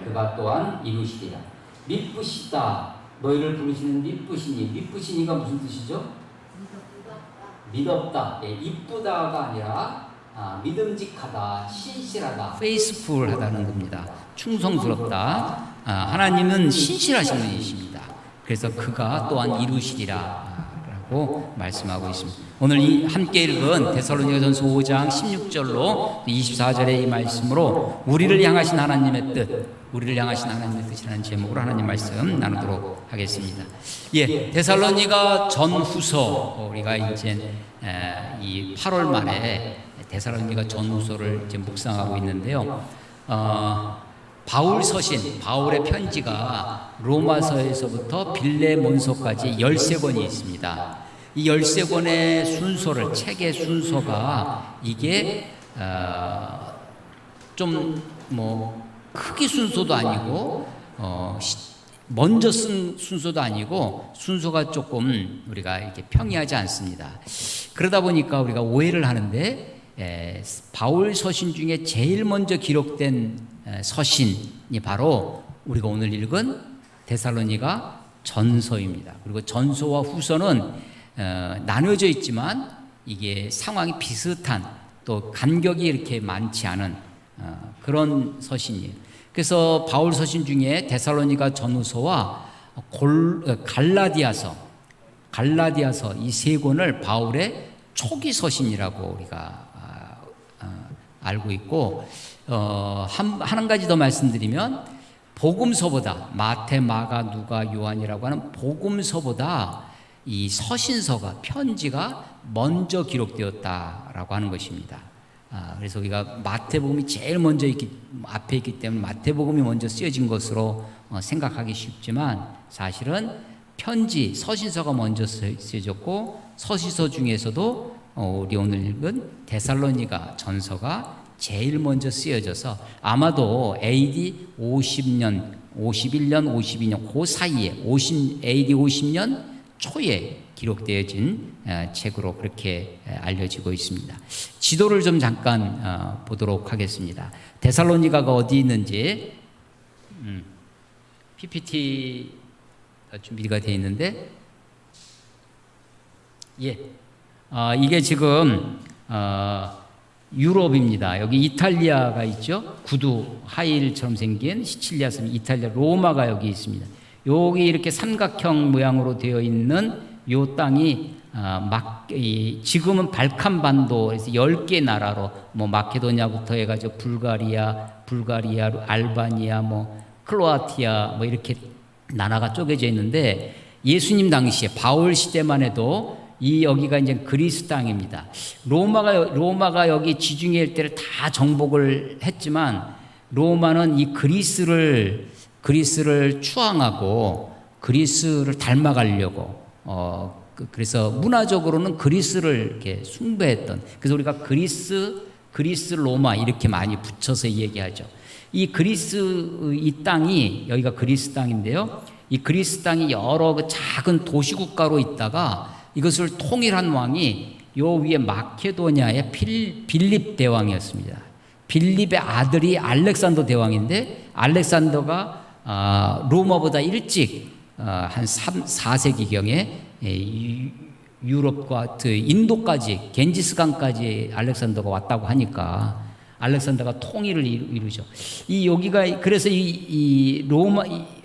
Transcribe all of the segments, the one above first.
그가 또한 이루시리라. 미쁘시다. 너희를 부르시는 미쁘시니. 미쁘시니가 무슨 뜻이죠? 믿었다. 예, 이쁘다가 아니라 믿음직하다, 신실하다, faithful하다는 겁니다. 충성스럽다. 하나님은 신실하신 분이십니다. 그래서 그가 또한 이루시리라 라고 말씀하고 있습니다. 오늘 이 함께 읽은 데살로니가전서 5장 16절로 24절의 이 말씀으로 우리를 향하신 하나님의 뜻, 우리를 향하신 하나님의 뜻이라는 제목으로 하나님 말씀 나누도록 하겠습니다. 예, 데살로니가 전후서, 우리가 이제 이 8월 말에 데살로니가 전후서를 이제 묵상하고 있는데요. 바울 서신, 바울의 편지가 로마서에서부터 빌레몬서까지 13권이 있습니다. 이 13권의 순서를, 책의 순서가 이게 좀 크기 순서도 아니고 먼저 쓴 순서도 아니고 순서가 조금 우리가 이렇게 평이하지 않습니다. 그러다 보니까 우리가 오해를 하는데 바울 서신 중에 제일 먼저 기록된 서신이 바로 우리가 오늘 읽은 데살로니가 전서입니다. 그리고 전서와 후서는 나눠져 있지만 이게 상황이 비슷한, 또 간격이 이렇게 많지 않은 그런 서신이에요. 그래서 바울 서신 중에 데살로니가 전후서와 갈라디아서 이 세 권을 바울의 초기 서신이라고 우리가 알고 있고, 한 가지 더 말씀드리면 복음서보다, 마태, 마가, 누가, 요한이라고 하는 복음서보다 이 서신서가, 편지가 먼저 기록되었다라고 하는 것입니다. 그래서 우리가 마태복음이 제일 먼저 앞에 있기 때문에 마태복음이 먼저 쓰여진 것으로 생각하기 쉽지만, 사실은 편지, 서신서가 먼저 쓰여졌고, 서신서 중에서도 우리 오늘 읽은 데살로니가 전서가 제일 먼저 쓰여져서 아마도 AD 50년, 51년, 52년 그 사이에 AD 50년 초에 기록되어진 책으로 그렇게 알려지고 있습니다. 지도를 좀 잠깐 보도록 하겠습니다. 데살로니가가 어디 있는지 PPT 준비가 되어 있는데, 이게 지금 유럽입니다. 여기 이탈리아가 있죠. 구두 하일처럼 생긴 시칠리아 섬, 이탈리아 로마가 여기 있습니다. 여기 이렇게 삼각형 모양으로 되어 있는 요 땅이 지금은 발칸반도에서 10개 나라로, 마케도니아부터 해가지고 불가리아, 알바니아, 크로아티아 이렇게 나라가 쪼개져 있는데, 예수님 당시에 바울 시대만 해도 여기가 이제 그리스 땅입니다. 로마가 여기 지중해 일대를 다 정복을 했지만, 로마는 이 그리스를 추앙하고 그리스를 닮아가려고 그래서 문화적으로는 그리스를 이렇게 숭배했던, 그래서 우리가 그리스 로마 이렇게 많이 붙여서 얘기하죠. 이 땅이, 여기가 그리스 땅인데요. 이 그리스 땅이 여러 작은 도시국가로 있다가 이것을 통일한 왕이 요 위에 마케도니아의 빌립 대왕이었습니다. 빌립의 아들이 알렉산더 대왕인데, 알렉산더가 로마보다 일찍 한 4세기경에 유럽과 인도까지, 겐지스강까지 알렉산더가 왔다고 하니까 알렉산더가 통일을 이루죠. 그래서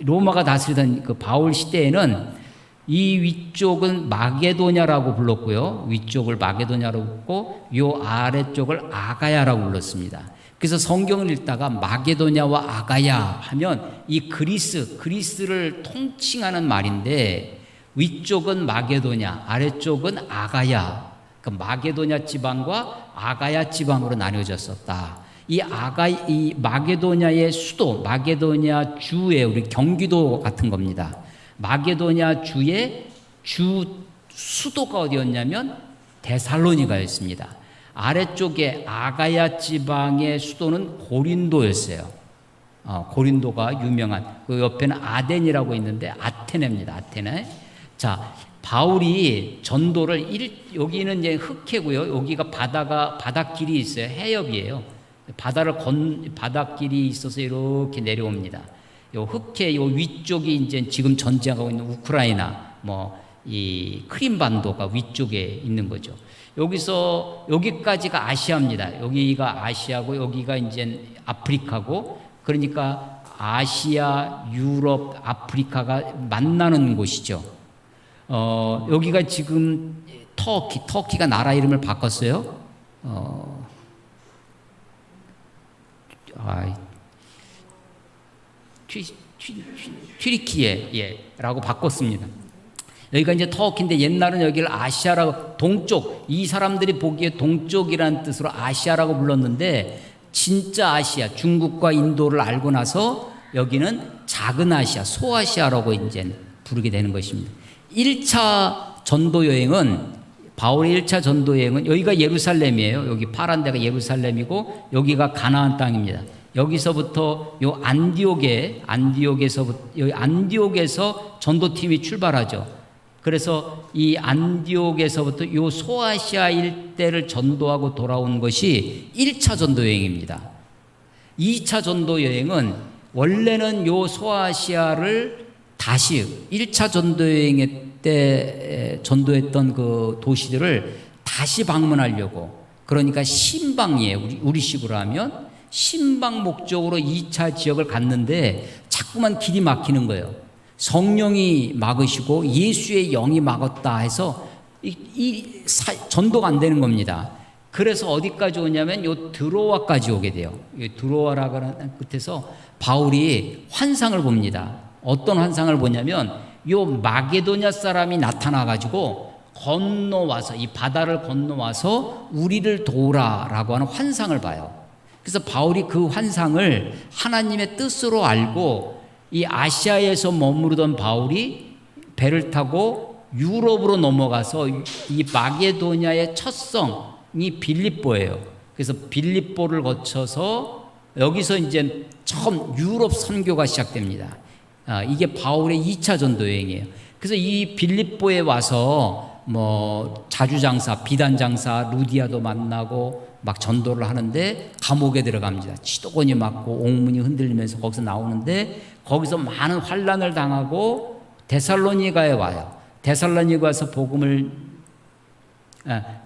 로마가 다스리던 그 바울 시대에는 이 위쪽은 마게도냐라고 불렀고요. 위쪽을 마게도냐라고 불렀고, 요 아래쪽을 아가야라고 불렀습니다. 그래서 성경을 읽다가 마게도냐와 아가야 하면 이 그리스를 통칭하는 말인데, 위쪽은 마게도냐, 아래쪽은 아가야. 그 마게도냐 지방과 아가야 지방으로 나뉘어졌었다. 이 마게도냐의 수도, 마게도냐 주의, 우리 경기도 같은 겁니다. 마게도냐 주의 수도가 어디였냐면 데살로니가였습니다. 아래쪽에 아가야 지방의 수도는 고린도였어요. 고린도가 유명한, 그 옆에는 아덴이라고 있는데 아테네입니다. 아테네. 자, 바울이 전도를 여기는 이제 흑해고요. 여기가 바닷길이 있어요. 해협이에요. 바닷길이 있어서 이렇게 내려옵니다. 요 흑해 요 위쪽이 이제 지금 전쟁하고 있는 우크라이나 이 크림반도가 위쪽에 있는 거죠. 여기서 여기까지가 아시아입니다. 여기가 아시아고 여기가 이제 아프리카고, 그러니까 아시아, 유럽, 아프리카가 만나는 곳이죠. 여기가 지금 터키가 나라 이름을 바꿨어요. 튀르키예라고 바꿨습니다. 여기가 이제 터키인데 옛날은 여기를 아시아라고, 동쪽, 이 사람들이 보기에 동쪽이라는 뜻으로 아시아라고 불렀는데 진짜 아시아, 중국과 인도를 알고 나서 여기는 작은 아시아, 소아시아라고 이제 부르게 되는 것입니다. 1차 전도 여행은, 바울의 1차 전도 여행은 여기가 예루살렘이에요. 여기 파란 데가 예루살렘이고 여기가 가나안 땅입니다. 여기서부터 요 안디옥에서 전도팀이 출발하죠. 그래서 이 안디옥에서부터 요 소아시아 일대를 전도하고 돌아온 것이 1차 전도 여행입니다. 2차 전도 여행은 원래는 요 소아시아를 다시 1차 전도 여행 때 전도했던 그 도시들을 다시 방문하려고, 그러니까 신방이에요. 우리식으로 하면 신방 목적으로 2차 지역을 갔는데 자꾸만 길이 막히는 거예요. 성령이 막으시고 예수의 영이 막았다 해서 전도가 안 되는 겁니다. 그래서 어디까지 오냐면 요 드로아까지 오게 돼요. 드로아라고 하는 끝에서 바울이 환상을 봅니다. 어떤 환상을 보냐면 요 마게도냐 사람이 나타나가지고 건너와서, 이 바다를 건너와서 우리를 도우라라고 하는 환상을 봐요. 그래서 바울이 그 환상을 하나님의 뜻으로 알고 이 아시아에서 머무르던 바울이 배를 타고 유럽으로 넘어가서 이 마게도냐의 첫 성이 빌립보예요. 그래서 빌립보를 거쳐서 여기서 이제 처음 유럽 선교가 시작됩니다. 이게 바울의 2차 전도 여행이에요. 그래서 이 빌립보에 와서 자주장사, 비단장사 루디아도 만나고 막 전도를 하는데 감옥에 들어갑니다. 치도곤이 맞고 옥문이 흔들리면서 거기서 나오는데 거기서 많은 환난을 당하고 데살로니가에 와요. 데살로니가 와서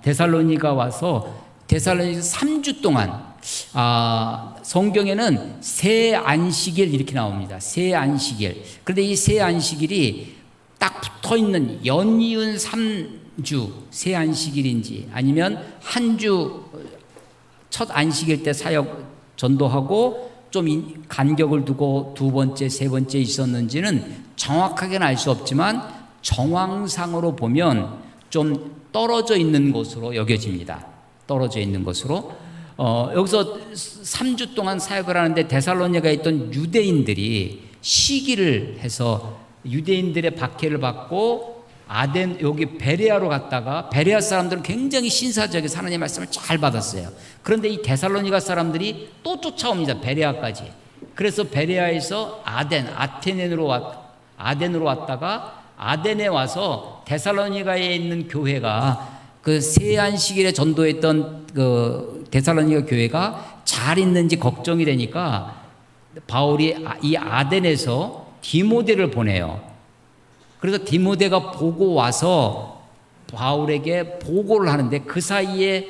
데살로니가 와서 3주 동안 성경에는 새 안식일 이렇게 나옵니다. 새 안식일. 그런데 이 새 안식일이 딱 붙어 있는 연이은 3주 새 안식일인지 아니면 한 주 첫 안식일 때 사역 전도하고 좀 간격을 두고 두 번째, 세 번째 있었는지는 정확하게는 알 수 없지만 정황상으로 보면 좀 떨어져 있는 것으로 여겨집니다. 떨어져 있는 것으로. 여기서 3주 동안 사역을 하는데 데살로니가에 있던 유대인들이 시기를 해서 유대인들의 박해를 받고 여기 베레아로 갔다가, 베레아 사람들은 굉장히 신사적인 하나님의 말씀을 잘 받았어요. 그런데 이 데살로니가 사람들이 또 쫓아옵니다. 베레아까지. 그래서 베레아에서 아덴으로 왔다가 아덴에 와서 데살로니가에 있는 교회가 그 새 안식일에 전도했던 그 데살로니가 교회가 잘 있는지 걱정이 되니까 바울이 이 아덴에서 디모데를 보내요. 그래서 디모데가 보고 와서 바울에게 보고를 하는데 그 사이에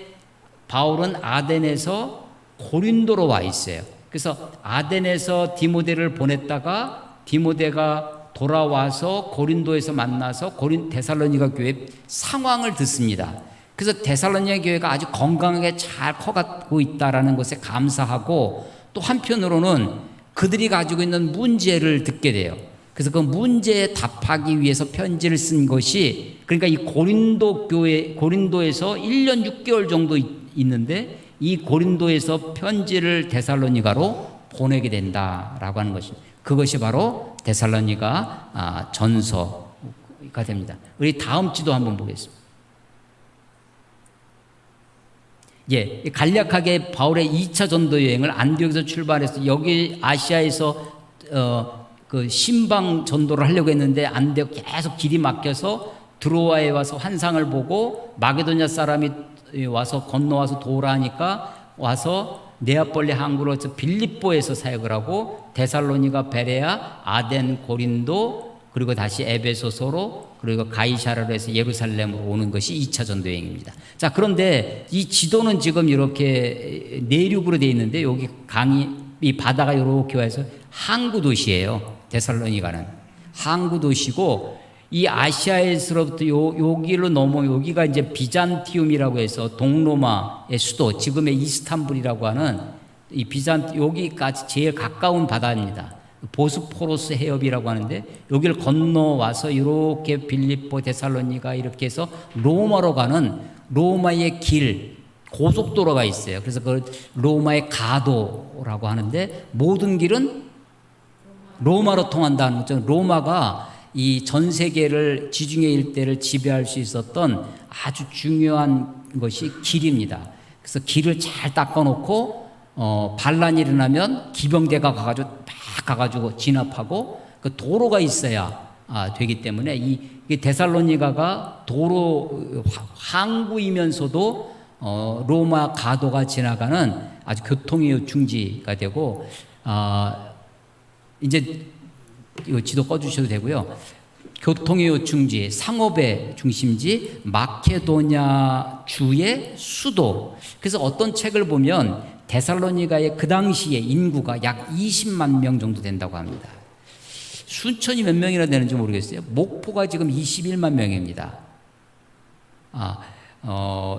바울은 아덴에서 고린도로 와 있어요. 그래서 아덴에서 디모데를 보냈다가 디모데가 돌아와서 고린도에서 만나서 데살로니가 교회 상황을 듣습니다. 그래서 데살로니가 교회가 아주 건강하게 잘 커가고 있다라는 것에 감사하고 또 한편으로는 그들이 가지고 있는 문제를 듣게 돼요. 그래서 그 문제에 답하기 위해서 편지를 쓴 것이, 그러니까 이 고린도에서 1년 6개월 정도 있는데 이 고린도에서 편지를 데살로니가로 보내게 된다라고 하는 것입니다. 그것이 바로 데살로니가 전서가 됩니다. 우리 다음 지도 한번 보겠습니다. 간략하게 바울의 2차 전도 여행을 안디옥에서 출발해서 여기 아시아에서 그 신방 전도를 하려고 했는데 안 되고 계속 길이 막혀서 드로아에 와서 환상을 보고 마게도냐 사람이 와서 건너와서 도우라 하니까 와서 네아폴리 항구로서 빌립보에서 사역을 하고 데살로니가, 베레아, 아덴, 고린도, 그리고 다시 에베소서로, 그리고 가이사라로 해서 예루살렘으로 오는 것이 2차 전도 여행입니다. 자, 그런데 이 지도는 지금 이렇게 내륙으로 되어 있는데 여기 이 바다가 이렇게 와서 항구 도시예요. 데살로니가는 항구 도시고, 이 아시아에서부터 여기로 넘어 여기가 이제 비잔티움이라고 해서 동로마의 수도, 지금의 이스탄불이라고 하는 이 여기까지 제일 가까운 바다입니다. 보스포러스 해협이라고 하는데 여기를 건너와서 이렇게 빌립보, 데살로니가 이렇게 해서 로마로 가는 로마의 길, 고속도로가 있어요. 그래서 그걸 로마의 가도라고 하는데 모든 길은 로마로 통한다는 거죠. 로마가 이 전 세계를, 지중해 일대를 지배할 수 있었던 아주 중요한 것이 길입니다. 그래서 길을 잘 닦아놓고 반란이 일어나면 기병대가 가가지고 진압하고 그 도로가 있어야 되기 때문에 이 데살로니가가 도로 항구이면서도 로마 가도가 지나가는 아주 교통의 요충지가 되고, 이제 이거 지도 꺼주셔도 되고요. 교통의 요충지, 상업의 중심지, 마케도냐 주의 수도. 그래서 어떤 책을 보면 데살로니가의 그 당시에 인구가 약 20만 명 정도 된다고 합니다. 순천이 몇 명이나 되는지 모르겠어요. 목포가 지금 21만 명입니다.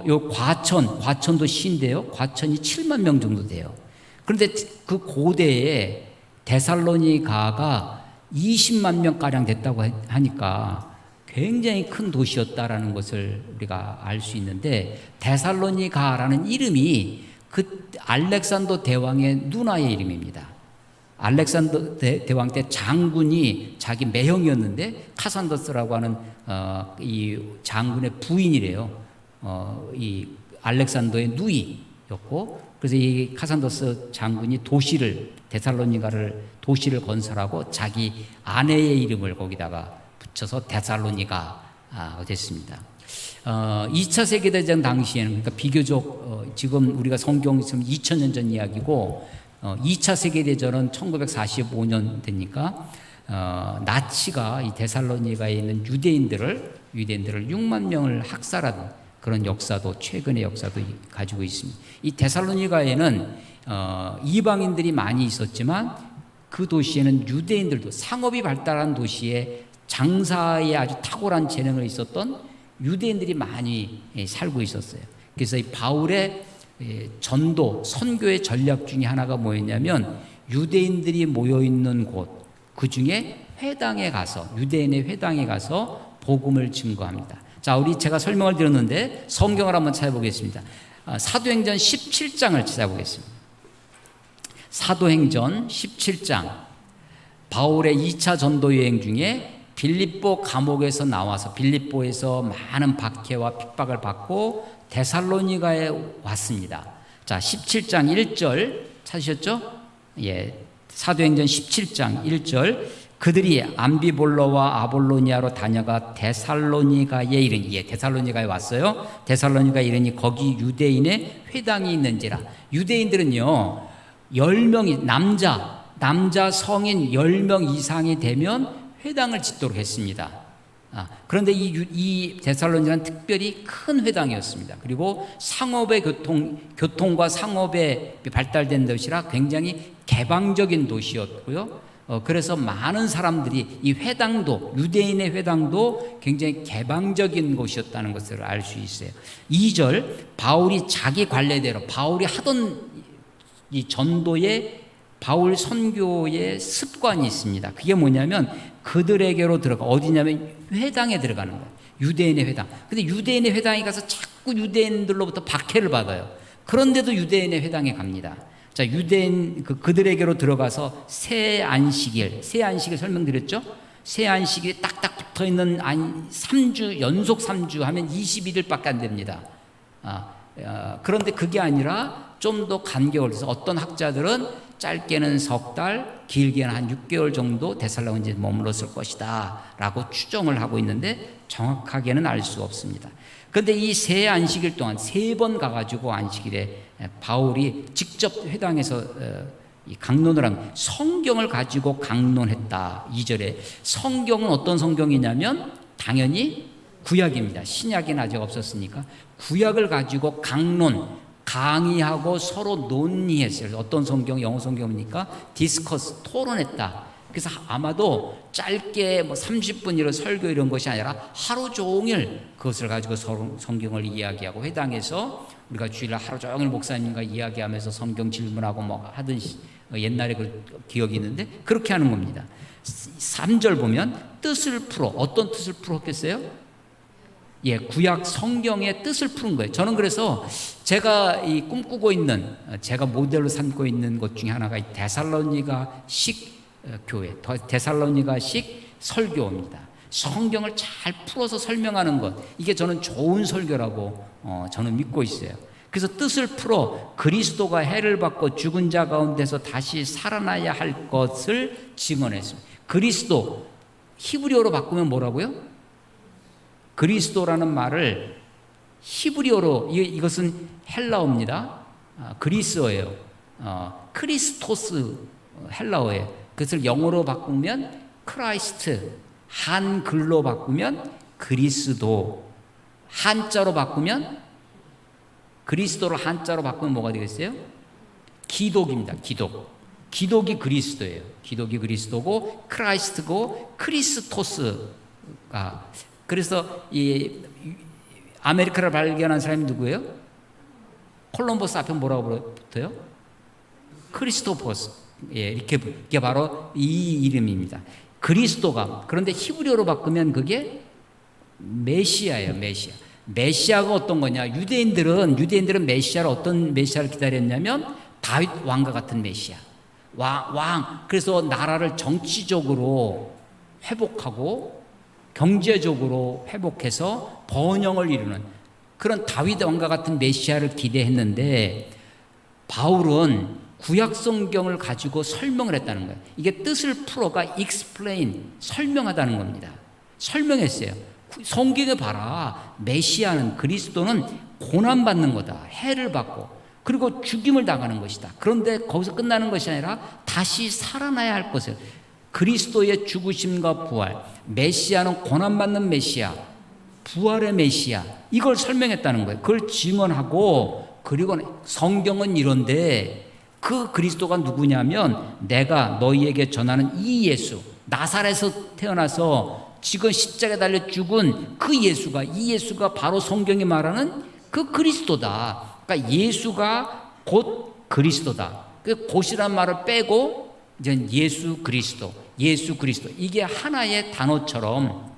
요 과천도 시인데요. 과천이 7만 명 정도 돼요. 그런데 그 고대에 데살로니가가 20만 명가량 됐다고 하니까 굉장히 큰 도시였다라는 것을 우리가 알 수 있는데, 데살로니가라는 이름이 그 알렉산더 대왕의 누나의 이름입니다. 알렉산더 대왕 때 장군이 자기 매형이었는데 카산더스라고 하는 이 장군의 부인이래요. 이 알렉산더의 누이였고, 그래서 이 카산더스 장군이 데살로니가를 도시를 건설하고 자기 아내의 이름을 거기다가 붙여서 데살로니가 됐습니다. 2차 세계대전 당시에는, 그러니까 비교적 지금 우리가 성경 지금 2000년 전 이야기고, 2차 세계대전은 1945년 되니까 나치가 이 데살로니가에 있는 유대인들을 6만 명을 학살한 그런 역사도, 최근의 역사도 가지고 있습니다. 이 데살로니가에는 이방인들이 많이 있었지만 그 도시에는 유대인들도, 상업이 발달한 도시에 장사에 아주 탁월한 재능을 있었던 유대인들이 많이 살고 있었어요. 그래서 이 바울의 전도, 선교의 전략 중에 하나가 뭐였냐면 유대인들이 모여있는 곳, 그 중에 회당에 가서, 유대인의 회당에 가서 복음을 증거합니다. 자, 제가 설명을 드렸는데 성경을 한번 찾아보겠습니다. 사도행전 17장을 찾아보겠습니다. 사도행전 17장, 바울의 2차 전도 여행 중에 빌립보 감옥에서 나와서 빌립보에서 많은 박해와 핍박을 받고 데살로니가에 왔습니다. 자, 17장 1절 찾으셨죠? 예, 사도행전 17장 1절, 그들이 암비볼로와 아볼로니아로 다녀가 데살로니가에 이르니, 데살로니가에 왔어요. 데살로니가에 이르니 거기 유대인의 회당이 있는지라. 유대인들은요 10명이 남자 성인 10명 이상이 되면 회당을 짓도록 했습니다. 그런데 이 데살로니가는 특별히 큰 회당이었습니다. 그리고 상업의 교통과 상업에 발달된 도시라 굉장히 개방적인 도시였고요. 그래서 많은 사람들이 이 회당도, 유대인의 회당도 굉장히 개방적인 곳이었다는 것을 알 수 있어요. 2절, 바울이 자기 관례대로 바울이 하던 이 전도의 바울 선교의 습관이 있습니다. 그게 뭐냐면 그들에게로 들어가, 어디냐면 회당에 들어가는 거예요. 유대인의 회당. 근데 유대인의 회당에 가서 자꾸 유대인들로부터 박해를 받아요. 그런데도 유대인의 회당에 갑니다. 자, 유대인 그들에게로 들어가서 새 안식일 설명드렸죠? 새 안식일이 딱딱 붙어 있는 3주 연속 3주 하면 21일밖에 안 됩니다. 그런데 그게 아니라 좀 더 간격을 해서 어떤 학자들은 짧게는 석 달, 길게는 한 6개월 정도 데살로니가에 머물렀을 것이다 라고 추정을 하고 있는데 정확하게는 알 수 없습니다. 그런데 이 세 안식일 동안 3번 가가지고 안식일에 바울이 직접 회당에서 이 강론을 한 성경을 가지고 강론했다. 2절에 성경은 어떤 성경이냐면 당연히 구약입니다. 신약은 아직 없었으니까 구약을 가지고 강의하고 서로 논의했어요. 어떤 성경, 영어 성경입니까? 디스커스, 토론했다. 그래서 아마도 짧게 30분이라 설교 이런 것이 아니라 하루 종일 그것을 가지고 성경을 이야기하고 회당에서 우리가 주일날 하루 종일 목사님과 이야기하면서 성경 질문하고 하던 옛날에 그 기억이 있는데 그렇게 하는 겁니다. 3절 보면 뜻을 풀어. 어떤 뜻을 풀었겠어요? 예, 구약 성경의 뜻을 푸는 거예요. 저는 그래서 제가 꿈꾸고 있는, 제가 모델로 삼고 있는 것 중에 하나가 이 데살로니가식 교회, 데살로니가식 설교입니다. 성경을 잘 풀어서 설명하는 것, 이게 저는 좋은 설교라고 저는 믿고 있어요. 그래서 뜻을 풀어 그리스도가 해를 받고 죽은 자 가운데서 다시 살아나야 할 것을 증언했습니다. 그리스도, 히브리어로 바꾸면 뭐라고요? 그리스도라는 말을 히브리어로, 이것은 헬라어입니다. 그리스어예요. 크리스토스 헬라어예요. 그것을 영어로 바꾸면 크라이스트, 한글로 바꾸면 그리스도, 한자로 바꾸면 그리스도를 한자로 바꾸면 뭐가 되겠어요? 기독입니다. 기독이 그리스도예요. 기독이 그리스도고 크라이스트고 크리스토스가, 그래서 이 아메리카를 발견한 사람이 누구예요? 콜럼버스 앞에 뭐라고 붙어요? 크리스토퍼스. 예, 이게 바로 이 이름입니다. 그리스도가. 그런데 히브리어로 바꾸면 그게 메시아예요. 메시아가 어떤 거냐? 유대인들은 메시아를, 어떤 메시아를 기다렸냐면 다윗 왕과 같은 메시아. 왕. 그래서 나라를 정치적으로 회복하고 경제적으로 회복해서 번영을 이루는 그런 다윗 왕과 같은 메시아를 기대했는데 바울은 구약 성경을 가지고 설명을 했다는 거예요. 이게 뜻을 풀어가 explain, 설명하다는 겁니다. 설명했어요. 성경에 봐라. 메시아는, 그리스도는 고난받는 거다. 해를 받고 그리고 죽임을 당하는 것이다. 그런데 거기서 끝나는 것이 아니라 다시 살아나야 할 것을, 그리스도의 죽으심과 부활, 메시아는 고난받는 메시아, 부활의 메시아, 이걸 설명했다는 거예요. 그걸 증언하고, 그리고 성경은 이런데 그 그리스도가 누구냐면 내가 너희에게 전하는 이 예수, 나사렛에서 태어나서 지금 십자가에 달려 죽은 그 예수가, 이 예수가 바로 성경이 말하는 그 그리스도다. 그러니까 예수가 곧 그리스도다. 그 곧이란 말을 빼고 이제 예수 그리스도, 이게 하나의 단어처럼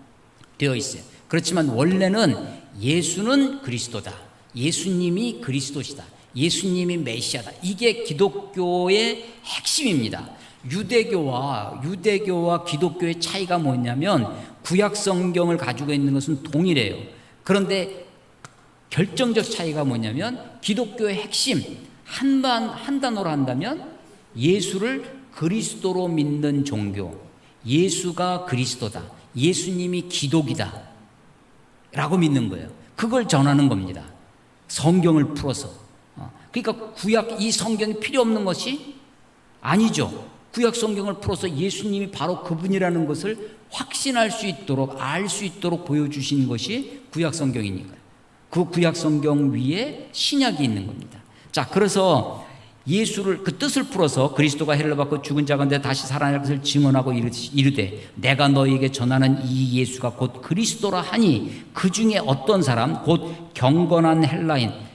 되어 있어요. 그렇지만 원래는 예수는 그리스도다. 예수님이 그리스도시다. 예수님이 메시아다. 이게 기독교의 핵심입니다. 유대교와 기독교의 차이가 뭐냐면 구약 성경을 가지고 있는 것은 동일해요. 그런데 결정적 차이가 뭐냐면 기독교의 핵심, 한 단어로 한다면 예수를 그리스도로 믿는 종교, 예수가 그리스도다, 예수님이 기독이다 라고 믿는 거예요. 그걸 전하는 겁니다. 성경을 풀어서. 그러니까 구약 이 성경이 필요 없는 것이 아니죠. 구약 성경을 풀어서 예수님이 바로 그분이라는 것을 확신할 수 있도록, 알 수 있도록 보여주신 것이 구약 성경이니까요. 그 구약 성경 위에 신약이 있는 겁니다. 자, 그래서 예수를, 그 뜻을 풀어서 그리스도가 해를 받고 죽은 자 가운데 다시 살아날 것을 증언하고 이르되 내가 너희에게 전하는 이 예수가 곧 그리스도라 하니 그 중에 어떤 사람, 곧 경건한 헬라인,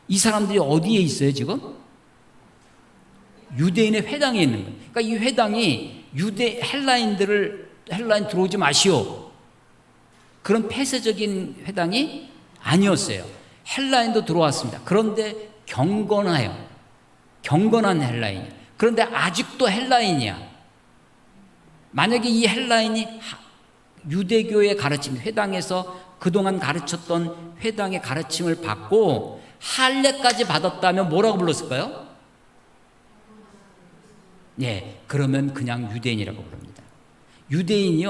이 사람들이 어디에 있어요 지금? 유대인의 회당에 있는 거예요. 그러니까 이 회당이 헬라인 들어오지 마시오, 그런 폐쇄적인 회당이 아니었어요. 헬라인도 들어왔습니다. 그런데 경건한 헬라인. 그런데 아직도 헬라인이야. 만약에 이 헬라인이 유대교의 가르침, 회당에서 그동안 가르쳤던 회당의 가르침을 받고 할례까지 받았다면 뭐라고 불렀을까요? 예, 그러면 그냥 유대인이라고 부릅니다. 유대인이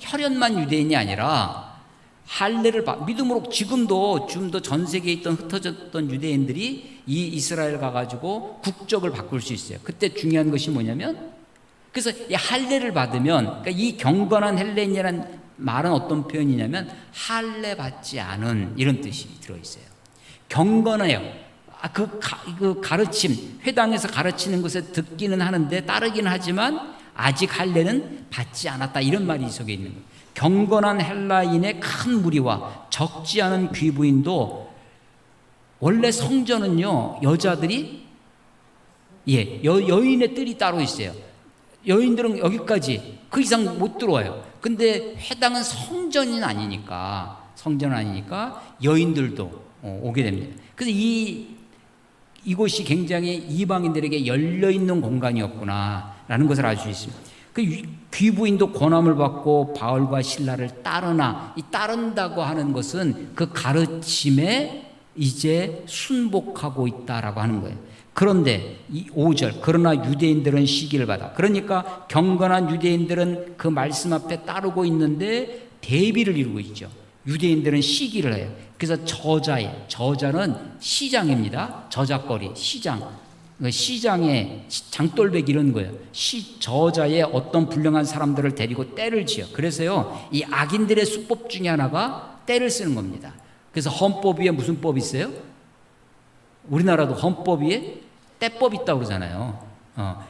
혈연만 유대인이 아니라 할례를 믿음으로 지금도 전 세계에 있던 흩어졌던 유대인들이 이 이스라엘 가가지고 국적을 바꿀 수 있어요. 그때 중요한 것이 뭐냐면, 그래서 이 할례를 받으면, 그러니까 이 경건한 헬레인이라는 말은 어떤 표현이냐면 할례 받지 않은 이런 뜻이 들어있어요. 경건해요. 그 가르침, 회당에서 가르치는 것에 듣기는 하는데 따르기는 하지만 아직 할례는 받지 않았다, 이런 말이 속에 있는 거예요. 경건한 헬라인의 큰 무리와 적지 않은 귀부인도, 원래 성전은요 여자들이 여인의 뜰이 따로 있어요. 여인들은 여기까지, 그 이상 못 들어와요. 근데 회당은 성전은 아니니까 여인들도 오게 됩니다. 그래서 이곳이 굉장히 이방인들에게 열려있는 공간이었구나라는 것을 알 수 있습니다. 그 귀부인도 권함을 받고 바울과 실라를 따르나, 이 따른다고 하는 것은 그 가르침에 이제 순복하고 있다라고 하는 거예요. 그런데 이 5절, 그러나 유대인들은 시기를 받아. 그러니까 경건한 유대인들은 그 말씀 앞에 따르고 있는데 대비를 이루고 있죠. 유대인들은 시기를 해요. 그래서 저자는 시장입니다. 저작거리, 시장에 장돌백 이런 거예요. 저자의 어떤 불량한 사람들을 데리고 때를 지어. 그래서요, 이 악인들의 수법 중에 하나가 때를 쓰는 겁니다. 그래서 헌법 위에 무슨 법이 있어요? 우리나라도 헌법 위에 때법 있다고 그러잖아요.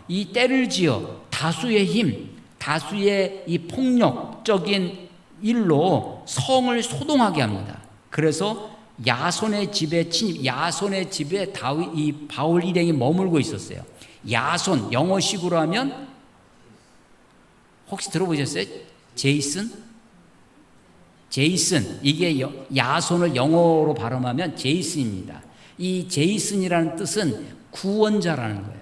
이 때를 지어 다수의 힘, 다수의 이 폭력적인 일로 성을 소동하게 합니다. 그래서 야손의 집에 이 바울 일행이 머물고 있었어요. 야손, 영어식으로 하면 혹시 들어보셨어요? 제이슨, 이게 야손을 영어로 발음하면 제이슨입니다. 이 제이슨이라는 뜻은 구원자라는 거예요.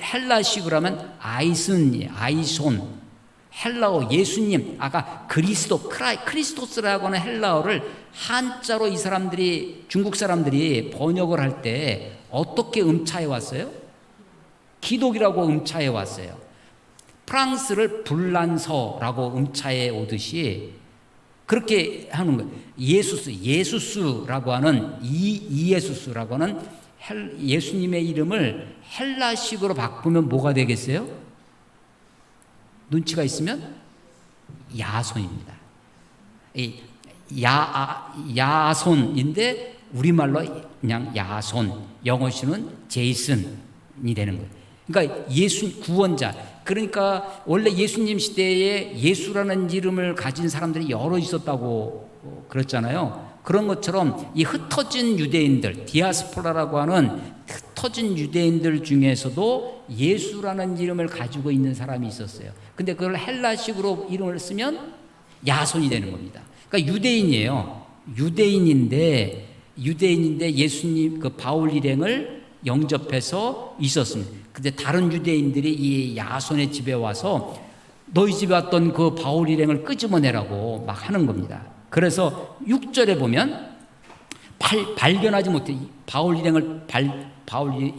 헬라식으로 하면 아이손. 헬라어 예수님, 아까 크리스토스라고 하는 헬라어를 한자로 이 사람들이, 중국 사람들이 번역을 할 때 어떻게 음차해 왔어요? 기독이라고 음차해 왔어요. 프랑스를 불란서라고 음차해 오듯이 그렇게 하는 거예요. 예수스라고 하는 이예수스라고 하는 예수님의 이름을 헬라식으로 바꾸면 뭐가 되겠어요? 눈치가 있으면 야손입니다. 야손인데 우리말로 그냥 야손, 영어식은 제이슨이 되는 거예요. 그러니까 구원자. 그러니까 원래 예수님 시대에 예수라는 이름을 가진 사람들이 여러 있었다고 그랬잖아요. 그런 것처럼 이 흩어진 유대인들, 디아스포라라고 하는 흩어진 유대인들 중에서도 예수라는 이름을 가지고 있는 사람이 있었어요. 근데 그걸 헬라식으로 이름을 쓰면 야손이 되는 겁니다. 그러니까 유대인이에요. 유대인인데 예수님 그 바울 일행을 영접해서 있었습니다. 근데 다른 유대인들이 이 야손의 집에 와서 너희 집에 왔던 그 바울 일행을 끄집어내라고 막 하는 겁니다. 그래서 6절에 보면 발견하지 못해, 바울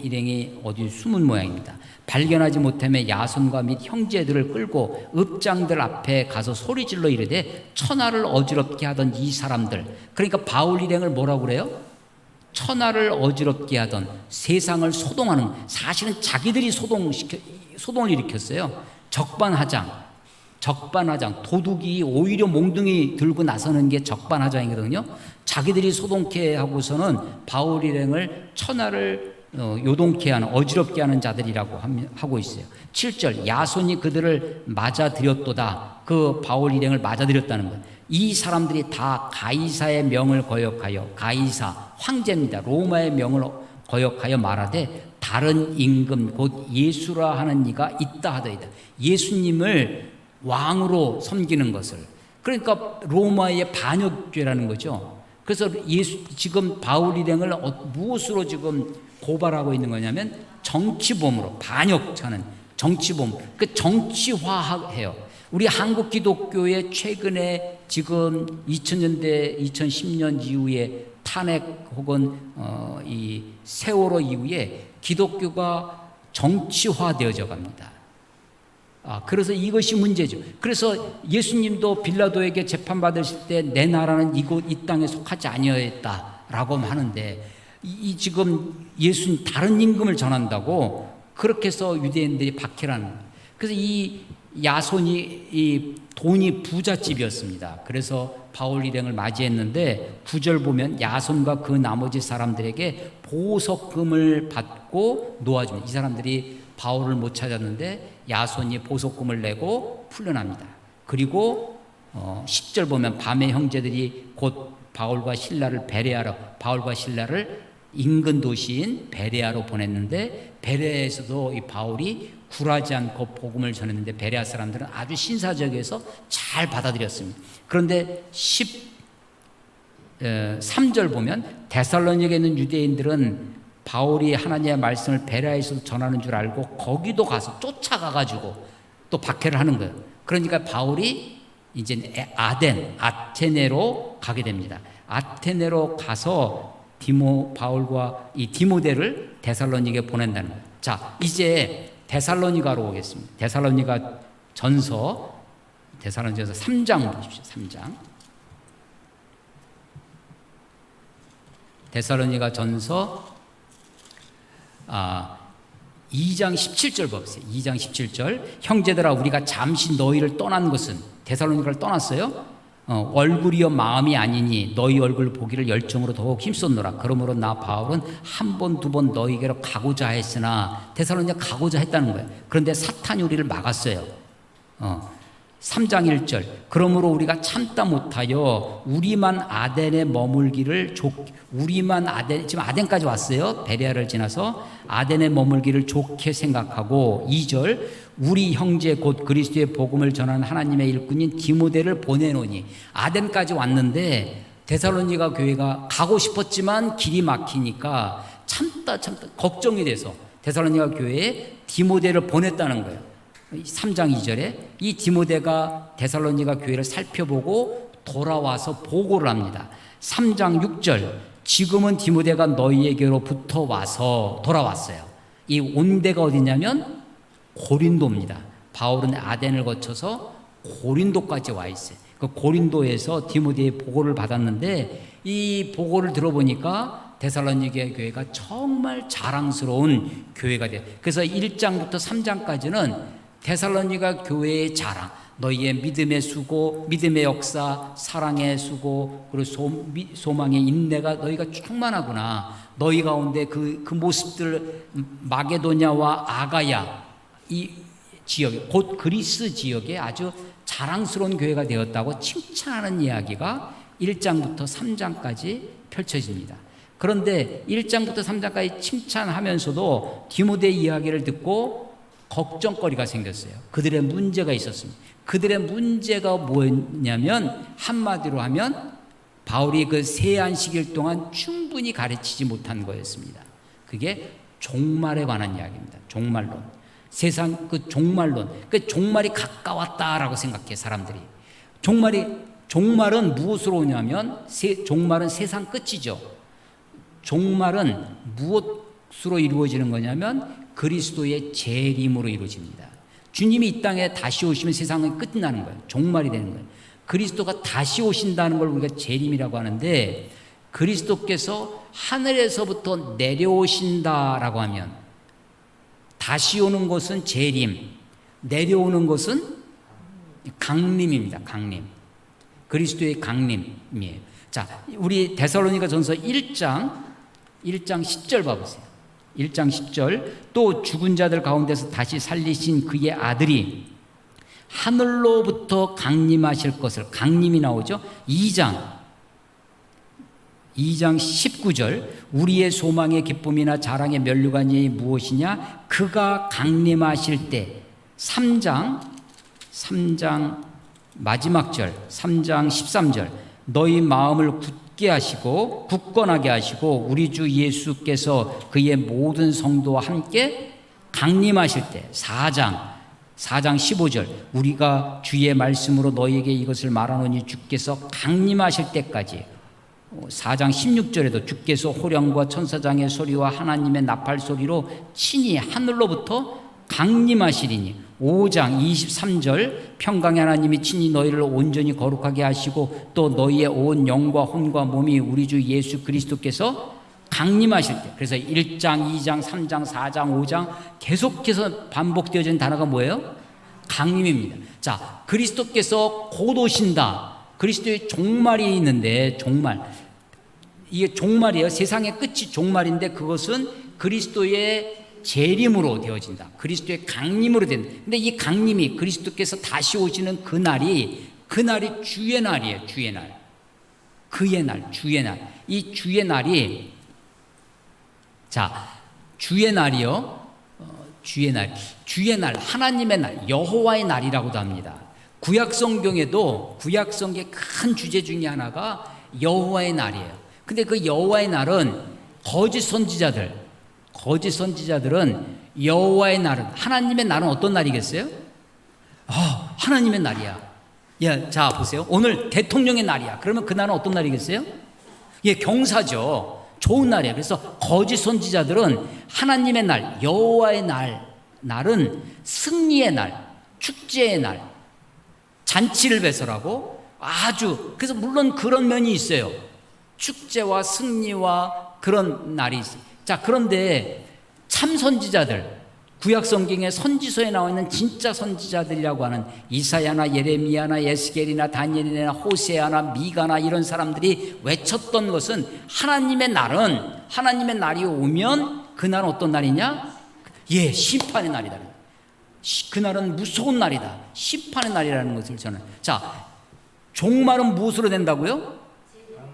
일행이 어디 숨은 모양입니다. 발견하지 못하며 야손과 및 형제들을 끌고 읍장들 앞에 가서 소리질러 이르되 천하를 어지럽게 하던 이 사람들, 그러니까 바울 일행을 뭐라고 그래요? 천하를 어지럽게 하던, 세상을 소동하는, 사실은 자기들이 소동을 일으켰어요. 적반하장, 도둑이 오히려 몽둥이 들고 나서는 게 적반하장이거든요. 자기들이 소동케 하고서는 바울 일행을 천하를 요동케 하는, 어지럽게 하는 자들이라고 하고 있어요. 7절, 야손이 그들을 맞아들였도다. 그 바울 일행을 맞아들였다는 거예요. 이 사람들이 다 가이사의 명을 거역하여, 가이사 황제입니다. 로마의 명을 거역하여 말하되 다른 임금 곧 예수라 하는 이가 있다 하더이다. 예수님을 왕으로 섬기는 것을, 그러니까 로마의 반역죄라는 거죠. 그래서 지금 바울 일행을 무엇으로 지금 고발하고 있는 거냐면 정치범으로, 반역하는 정치범, 그 정치화해요. 우리 한국 기독교의 최근에 지금 2000년대 2010년 이후에 탄핵 혹은 이 세월호 이후에 기독교가 정치화되어져 갑니다. 그래서 이것이 문제죠. 그래서 예수님도 빌라도에게 재판받으실 때 내 나라는 이 땅에 속하지 아니하였다라고 하는데 지금 예수님 다른 임금을 전한다고 그렇게 해서 유대인들이 박해라는 거예요. 그래서 이 야손이 이 돈이 부잣집이었습니다. 그래서 바울 일행을 맞이했는데 9절 보면 야손과 그 나머지 사람들에게 보석금을 받고 놓아줍니다. 이 사람들이 바울을 못 찾았는데 야손이 보석금을 내고 풀려납니다. 그리고 10절 보면 밤에 형제들이 곧 바울과 실라를 인근 도시인 베레아로 보냈는데 베레아에서도 이 바울이 굴하지 않고 복음을 전했는데 베레아 사람들은 아주 신사적에서 잘 받아들였습니다. 그런데 13절 보면 데살로니가에 있는 유대인들은 바울이 하나님의 말씀을 베레아에서 전하는 줄 알고 거기도 가서 쫓아가가지고 또 박해를 하는 거예요. 그러니까 바울이 이제 아테네로 가게 됩니다. 아테네로 가서 바울과 이 디모데를 데살로니가에 보낸다는 거예요. 자, 이제 데살로니가로 오겠습니다. 데살로니가전서 3장 보십시오. 3장. 데살로니가전서 2장 17절 보세요. 2장 17절. 형제들아, 우리가 잠시 너희를 떠난 것은, 데살로니가를 떠났어요. 얼굴이여 마음이 아니니 너희 얼굴 보기를 열정으로 더욱 힘썼노라. 그러므로 나 바울은 한 번 두 번 너희에게로 가고자 했으나, 데살로니가 가고자 했다는 거예요. 그런데 사탄이 우리를 막았어요. 3장 1절. 그러므로 우리가 참다 못하여 우리만 아덴에 머물기를 지금 아덴까지 왔어요. 베레아를 지나서 아덴에 머물기를 좋게 생각하고, 2절. 우리 형제 곧 그리스도의 복음을 전하는 하나님의 일꾼인 디모데를 보내노니. 아덴까지 왔는데 데살로니가 교회가 가고 싶었지만 길이 막히니까 참다 걱정이 돼서 데살로니가 교회에 디모데를 보냈다는 거예요. 3장 2절에 이 디모데가 데살로니가 교회를 살펴보고 돌아와서 보고를 합니다. 3장 6절. 지금은 디모데가 너희에게로부터 돌아왔어요. 이 온 데가 어디냐면 고린도입니다. 바울은 아덴을 거쳐서 고린도까지 와 있어요. 그 고린도에서 디모데의 보고를 받았는데, 이 보고를 들어보니까 데살로니가 교회가 정말 자랑스러운 교회가 돼요. 그래서 1장부터 3장까지는 데살로니가 교회의 자랑, 너희의 믿음의 수고, 믿음의 역사, 사랑의 수고, 그리고 소망의 인내가 너희가 충만하구나. 너희 가운데 그 모습들, 마게도냐와 아가야 이 지역, 곧 그리스 지역에 아주 자랑스러운 교회가 되었다고 칭찬하는 이야기가 1장부터 3장까지 펼쳐집니다. 그런데 1장부터 3장까지 칭찬하면서도 디모데 이야기를 듣고 걱정거리가 생겼어요. 그들의 문제가 있었습니다. 그들의 문제가 뭐였냐면, 한마디로 하면 바울이 그 세안식일 동안 충분히 가르치지 못한 거였습니다. 그게 종말에 관한 이야기입니다. 종말론. 세상 그 종말론, 그 종말이 가까웠다라고 생각해 사람들이. 종말은 무엇으로 오냐면, 종말은 세상 끝이죠. 종말은 무엇으로 이루어지는 거냐면 그리스도의 재림으로 이루어집니다. 주님이 이 땅에 다시 오시면 세상은 끝나는 거예요. 종말이 되는 거예요. 그리스도가 다시 오신다는 걸 우리가 재림이라고 하는데, 그리스도께서 하늘에서부터 내려오신다라고 하면 다시 오는 것은 재림, 내려오는 것은 강림입니다. 강림. 그리스도의 강림이에요. 자, 우리 데살로니가전서 1장 10절 봐보세요. 1장 10절. 또 죽은 자들 가운데서 다시 살리신 그의 아들이 하늘로부터 강림하실 것을, 강림이 나오죠. 2장 19절. 우리의 소망의 기쁨이나 자랑의 면류관이 무엇이냐? 그가 강림하실 때. 3장 마지막 절, 3장 13절. 너희 마음을 굳건하게 하시고 우리 주 예수께서 그의 모든 성도와 함께 강림하실 때. 4장 15절. 우리가 주의 말씀으로 너희에게 이것을 말하노니 주께서 강림하실 때까지. 4장 16절에도 주께서 호령과 천사장의 소리와 하나님의 나팔 소리로 친히 하늘로부터 강림하시리니 5장 23절 평강의 하나님이 친히 너희를 온전히 거룩하게 하시고 또 너희의 온 영과 혼과 몸이 우리 주 예수 그리스도께서 강림하실 때. 그래서 1장, 2장, 3장, 4장, 5장 계속해서 반복되어지는 단어가 뭐예요? 강림입니다. 자, 그리스도께서 곧 오신다. 그리스도의 종말이 있는데, 종말, 이게 종말이에요. 세상의 끝이 종말인데 그것은 그리스도의 재림으로 되어진다. 그리스도의 강림으로 된다. 근데 이 강림이 그리스도께서 다시 오시는 그날이 주의 날이에요. 주의 날. 그의 날, 주의 날. 이 주의 날이, 자, 주의 날이요. 주의 날, 하나님의 날, 여호와의 날이라고도 합니다. 구약 성경에도 구약 성경의 큰 주제 중에 하나가 여호와의 날이에요. 근데 그 여호와의 날은 거짓 선지자들은 여호와의 날은, 하나님의 날은 어떤 날이겠어요? 하나님의 날이야. 예, 자 보세요. 오늘 대통령의 날이야. 그러면 그 날은 어떤 날이겠어요? 예, 경사죠. 좋은 날이에요. 그래서 거짓 선지자들은 하나님의 날, 여호와의 날은 승리의 날, 축제의 날, 잔치를 배설하고 아주, 그래서 물론 그런 면이 있어요. 축제와 승리와 그런 날이 있어요. 자, 그런데 참 선지자들, 구약 성경의 선지서에 나와 있는 진짜 선지자들이라고 하는 이사야나 예레미야나 에스겔이나 다니엘이나 호세아나 미가나 이런 사람들이 외쳤던 것은 하나님의 날이 오면 그날은 어떤 날이냐? 예, 심판의 날이다. 그날은 무서운 날이다. 심판의 날이라는 것을 저는. 자, 종말은 무엇으로 된다고요?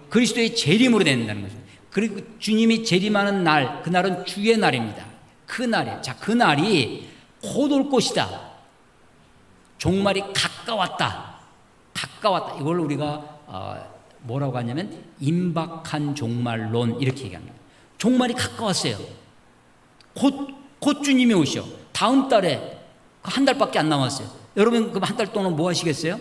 그리스도의 재림으로 된다는 거죠. 그리고 주님이 재림하는 날, 그날은 주의 날입니다. 그 날이에요. 자, 그 날이 곧 올 것이다. 종말이 가까웠다. 이걸 우리가 뭐라고 하냐면 임박한 종말론 이렇게 얘기합니다. 종말이 가까웠어요. 곧 주님이 오셔. 다음 달에 한 달밖에 안 남았어요. 여러분 그럼 한 달 동안 뭐 하시겠어요?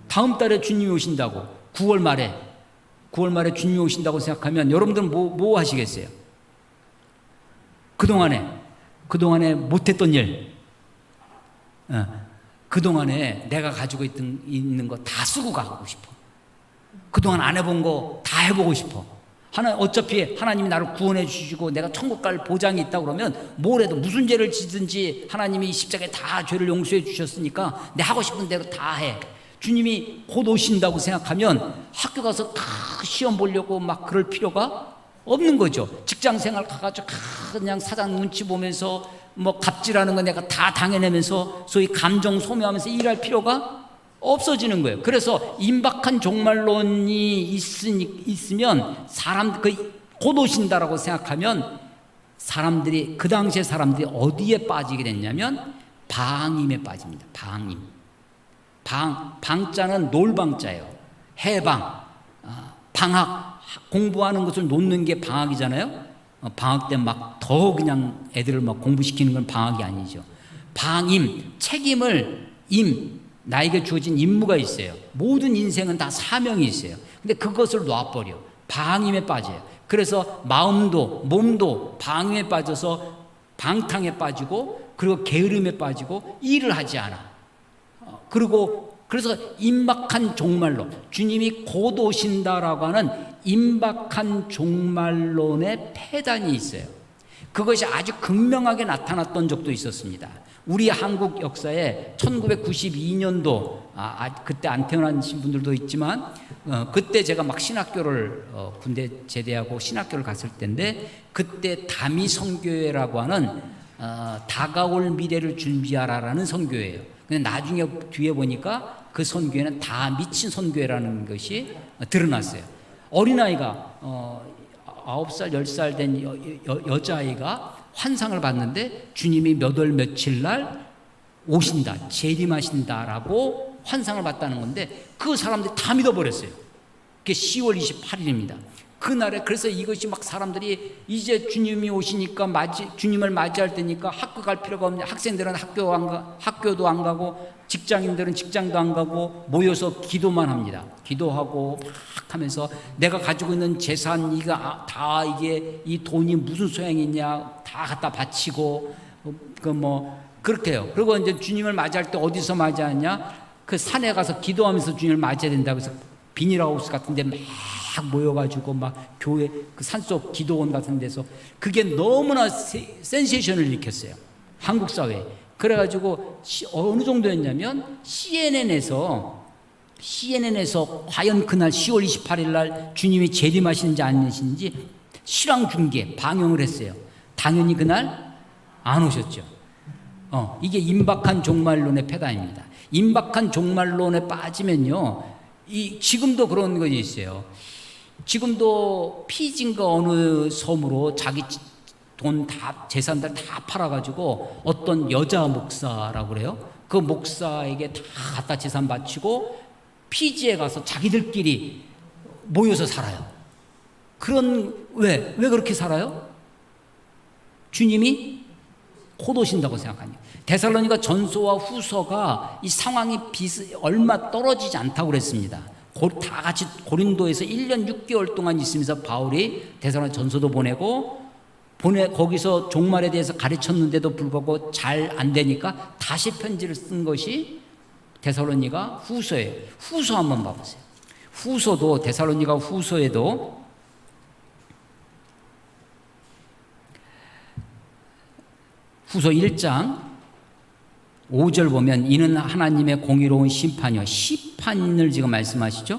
다음 달에 주님이 오신다고, 9월 말에 주님이 오신다고 생각하면 여러분들은 뭐 하시겠어요? 그동안에 못했던 일, 그동안에 내가 가지고 있는 거 다 쓰고 가고 싶어. 그동안 안 해본 거 다 해보고 싶어. 어차피 하나님이 나를 구원해 주시고 내가 천국 갈 보장이 있다고 그러면 뭘 해도 무슨 죄를 지든지 하나님이 십자가에 다 죄를 용서해 주셨으니까 내 하고 싶은 대로 다 해. 주님이 곧 오신다고 생각하면 학교 가서 다 시험 보려고 막 그럴 필요가 없는 거죠. 직장 생활 가가지고 그냥 사장 눈치 보면서 뭐 갑질하는 거 내가 다 당해내면서 소위 감정 소모하면서 일할 필요가 없어지는 거예요. 그래서 임박한 종말론이 있으면 곧 오신다라고 생각하면 그 당시에 사람들이 어디에 빠지게 됐냐면 방임에 빠집니다. 방자는 놀방자예요. 해방, 방학, 공부하는 것을 놓는 게 방학이잖아요. 방학 때 막 더 그냥 애들을 막 공부시키는 건 방학이 아니죠. 방임, 책임을 나에게 주어진 임무가 있어요. 모든 인생은 다 사명이 있어요. 근데 그것을 놔버려. 방임에 빠져요. 그래서 마음도 몸도 방임에 빠져서 방탕에 빠지고 그리고 게으름에 빠지고 일을 하지 않아. 그래서 임박한 종말론, 주님이 곧 오신다라고 하는 임박한 종말론의 폐단이 있어요. 그것이 아주 극명하게 나타났던 적도 있었습니다. 우리 한국 역사에 1992년도, 그때 안 태어나신 분들도 있지만, 그때 제가 막 신학교를, 군대 제대하고 신학교를 갔을 때인데, 그때 다미 선교회라고 하는, 다가올 미래를 준비하라라는 선교회예요. 근데 나중에 뒤에 보니까 그 선교회는 다 미친 선교회라는 것이 드러났어요. 어린아이가 9살, 10살 된 여자아이가 환상을 봤는데 주님이 몇 월 며칠 날 오신다, 재림하신다라고 환상을 봤다는 건데 그 사람들이 다 믿어버렸어요. 그게 10월 28일입니다. 그날에 그래서 이것이 막 사람들이 이제 주님이 오시니까 주님을 맞이할 때니까 학교 갈 필요가 없냐. 학생들은 학교도 안 가고 직장인들은 직장도 안 가고 모여서 기도만 합니다. 기도하고 막 하면서 내가 가지고 있는 재산 다 이게 이 돈이 무슨 소용이 있냐 다 갖다 바치고 그렇게 해요. 그리고 이제 주님을 맞이할 때 어디서 맞이하냐? 그 산에 가서 기도하면서 주님을 맞이해야 된다고 해서 비닐하우스 같은 데 막 모여가지고 막 교회 그 산속 기도원 같은 데서 그게 너무나 센세이션을 일으켰어요. 한국 사회에. 그래가지고 어느 정도였냐면 CNN에서 과연 그날 10월 28일 날 주님이 재림하시는지 아니신지 실황 중계 방영을 했어요. 당연히 그날 안 오셨죠. 이게 임박한 종말론의 패단입니다. 임박한 종말론에 빠지면요, 지금도 그런 것이 있어요. 지금도 피진가 어느 섬으로 자기 돈 다, 재산들 다 팔아가지고 어떤 여자 목사라고 그래요. 그 목사에게 다 갖다 재산 바치고 피지에 가서 자기들끼리 모여서 살아요. 왜 그렇게 살아요? 주님이 곧 오신다고 생각하니까. 데살로니가 전서와 후서가 이 상황이 얼마 떨어지지 않다고 그랬습니다. 다 같이 고린도에서 1년 6개월 동안 있으면서 바울이 데살로니가 전서도 보내고 거기서 종말에 대해서 가르쳤는데도 불구하고 잘 안 되니까 다시 편지를 쓴 것이 데살로니가 후서예요. 후서 한번 봐보세요. 후서도 데살로니가 후서에도 후서 1장 5절 보면 이는 하나님의 공의로운 심판이요. 심판을 지금 말씀하시죠.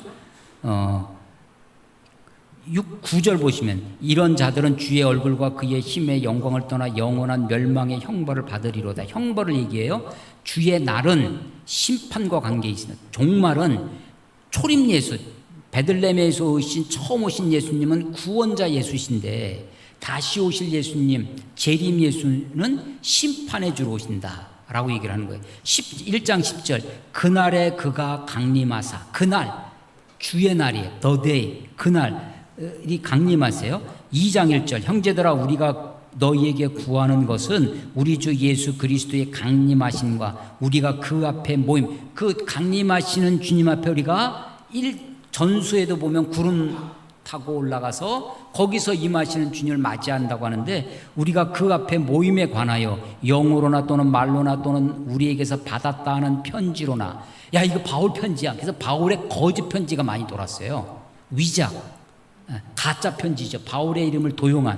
9절 보시면 이런 자들은 주의 얼굴과 그의 힘의 영광을 떠나 영원한 멸망의 형벌을 받으리로다. 형벌을 얘기해요. 주의 날은 심판과 관계 있습니다. 종말은 초림 예수, 베들레헴에서 오신 처음 오신 예수님은 구원자 예수신데 다시 오실 예수님, 재림 예수는 심판해 주러 오신다 라고 얘기를 하는 거예요. 1장 10절 그날에 그가 강림하사, 그날 주의 날이에요. The day, 그날이 강림하세요. 2장 1절 형제들아 우리가 너희에게 구하는 것은 우리 주 예수 그리스도의 강림하심과 우리가 그 앞에 모임, 그 강림하시는 주님 앞에 우리가 전수에도 보면 구름 타고 올라가서 거기서 임하시는 주님을 맞이한다고 하는데 우리가 그 앞에 모임에 관하여 영으로나 또는 말로나 또는 우리에게서 받았다 하는 편지로나, 야 이거 바울 편지야. 그래서 바울의 거짓 편지가 많이 돌았어요. 위작, 가짜 편지죠. 바울의 이름을 도용한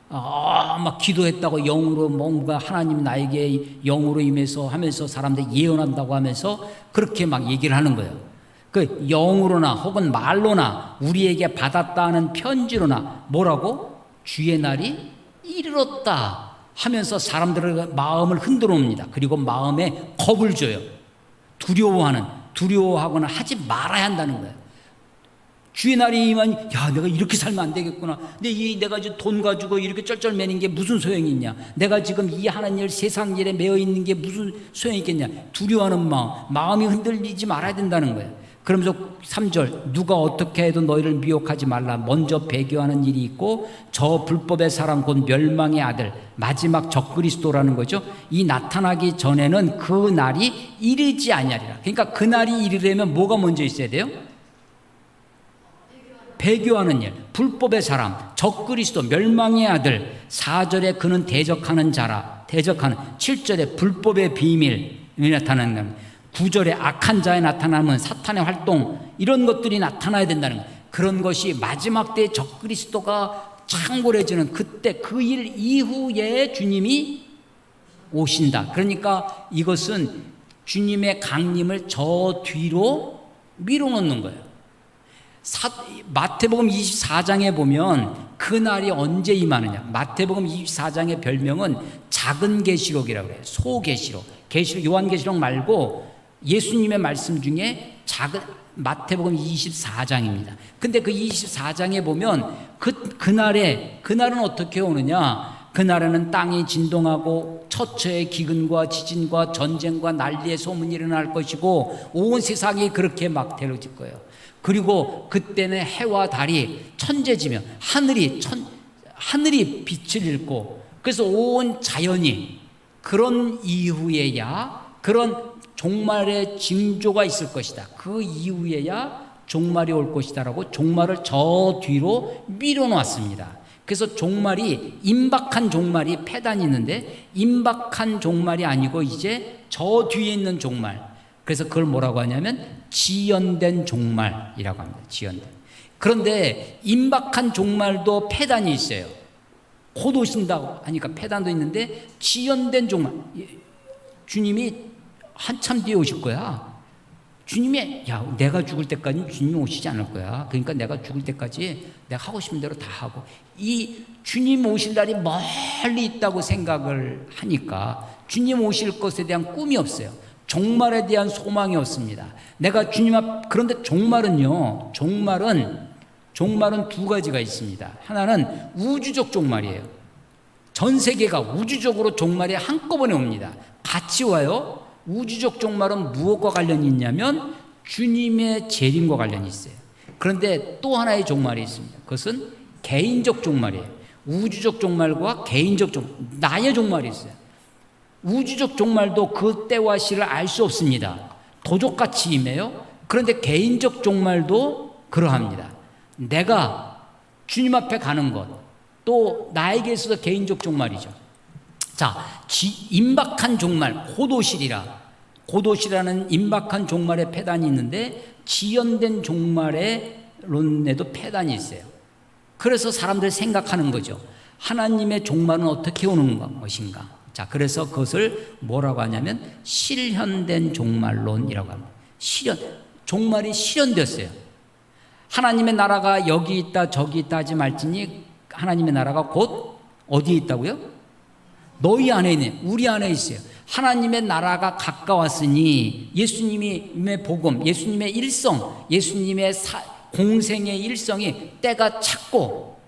막 기도했다고 영으로 뭔가 하나님 나에게 영으로 임해서 하면서 사람들 예언한다고 하면서 그렇게 막 얘기를 하는 거예요. 그 영으로나 혹은 말로나 우리에게 받았다는 편지로나 뭐라고? 주의 날이 이르렀다 하면서 사람들의 마음을 흔들어 옵니다. 그리고 마음에 겁을 줘요. 두려워하거나 하지 말아야 한다는 거예요. 주의 날이 임하니 야 내가 이렇게 살면 안 되겠구나. 근데 내가 이제 돈 가지고 이렇게 쩔쩔매는 게 무슨 소용이 있냐. 내가 지금 이 하는 일 세상 일에 매여 있는 게 무슨 소용이 있겠냐. 두려워하는 마음이 흔들리지 말아야 된다는 거예요. 그러면서 3절 누가 어떻게 해도 너희를 미혹하지 말라. 먼저 배교하는 일이 있고 저 불법의 사람 곧 멸망의 아들 마지막 적그리스도라는 거죠. 이 나타나기 전에는 그 날이 이르지 아니하리라. 그러니까 그 날이 이르려면 뭐가 먼저 있어야 돼요? 배교하는 일, 불법의 사람, 적그리스도, 멸망의 아들. 4절에 그는 대적하는 자라. 7절에 불법의 비밀이 나타나는 겁니다. 9절에 악한 자에 나타나면 사탄의 활동, 이런 것들이 나타나야 된다는 거예요. 그런 것이 마지막 때에 적그리스도가 창궐해지는 그때 그 일 이후에 주님이 오신다. 그러니까 이것은 주님의 강림을 저 뒤로 밀어놓는 거예요. 마태복음 24장에 보면 그 날이 언제 임하느냐. 마태복음 24장의 별명은 작은 계시록이라고 해요. 소계시록. 요한계시록 말고 예수님의 말씀 중에 마태복음 24장입니다. 근데 그 24장에 보면 그날은 어떻게 오느냐. 그날에는 땅이 진동하고 처처의 기근과 지진과 전쟁과 난리의 소문이 일어날 것이고 온 세상이 그렇게 막대로질 거예요. 그리고 그때는 해와 달이 천재지며 하늘이 빛을 잃고, 그래서 온 자연이, 그런 이후에야 그런 종말의 징조가 있을 것이다. 그 이후에야 종말이 올 것이다라고 종말을 저 뒤로 밀어놨습니다. 그래서 종말이, 임박한 종말이 폐단이 있는데 임박한 종말이 아니고 이제 저 뒤에 있는 종말, 그래서 그걸 뭐라고 하냐면 지연된 종말이라고 합니다. 지연된. 그런데 임박한 종말도 폐단이 있어요. 곧 오신다고 하니까 폐단도 있는데 지연된 종말, 주님이 한참 뒤에 오실 거야. 주님이, 야, 내가 죽을 때까지 주님이 오시지 않을 거야. 그러니까 내가 죽을 때까지 내가 하고 싶은 대로 다 하고, 이 주님 오실 날이 멀리 있다고 생각을 하니까 주님 오실 것에 대한 꿈이 없어요. 종말에 대한 소망이 없습니다. 내가 주님 그런데 종말은 두 가지가 있습니다. 하나는 우주적 종말이에요. 전 세계가 우주적으로 종말이 한꺼번에 옵니다. 같이 와요. 우주적 종말은 무엇과 관련이 있냐면 주님의 재림과 관련이 있어요. 그런데 또 하나의 종말이 있습니다. 그것은 개인적 종말이에요. 우주적 종말과 개인적 종말, 나의 종말이 있어요. 우주적 종말도 그 때와 시를 알 수 없습니다. 도적같이 임해요. 그런데 개인적 종말도 그러합니다. 내가 주님 앞에 가는 것, 또 나에게 있어서 개인적 종말이죠. 자, 임박한 종말, 고도시라는 임박한 종말의 폐단이 있는데 지연된 종말의 론에도 폐단이 있어요. 그래서 사람들이 생각하는 거죠. 하나님의 종말은 어떻게 오는 것인가? 자, 그래서 그것을 뭐라고 하냐면 실현된 종말론이라고 합니다. 종말이 실현됐어요. 하나님의 나라가 여기 있다 저기 있다 하지 말지니 하나님의 나라가 곧 어디에 있다고요? 너희 안에 있네. 우리 안에 있어요. 하나님의 나라가 가까웠으니 예수님의 복음, 예수님의 일성, 예수님의 공생의 일성이 때가 찼고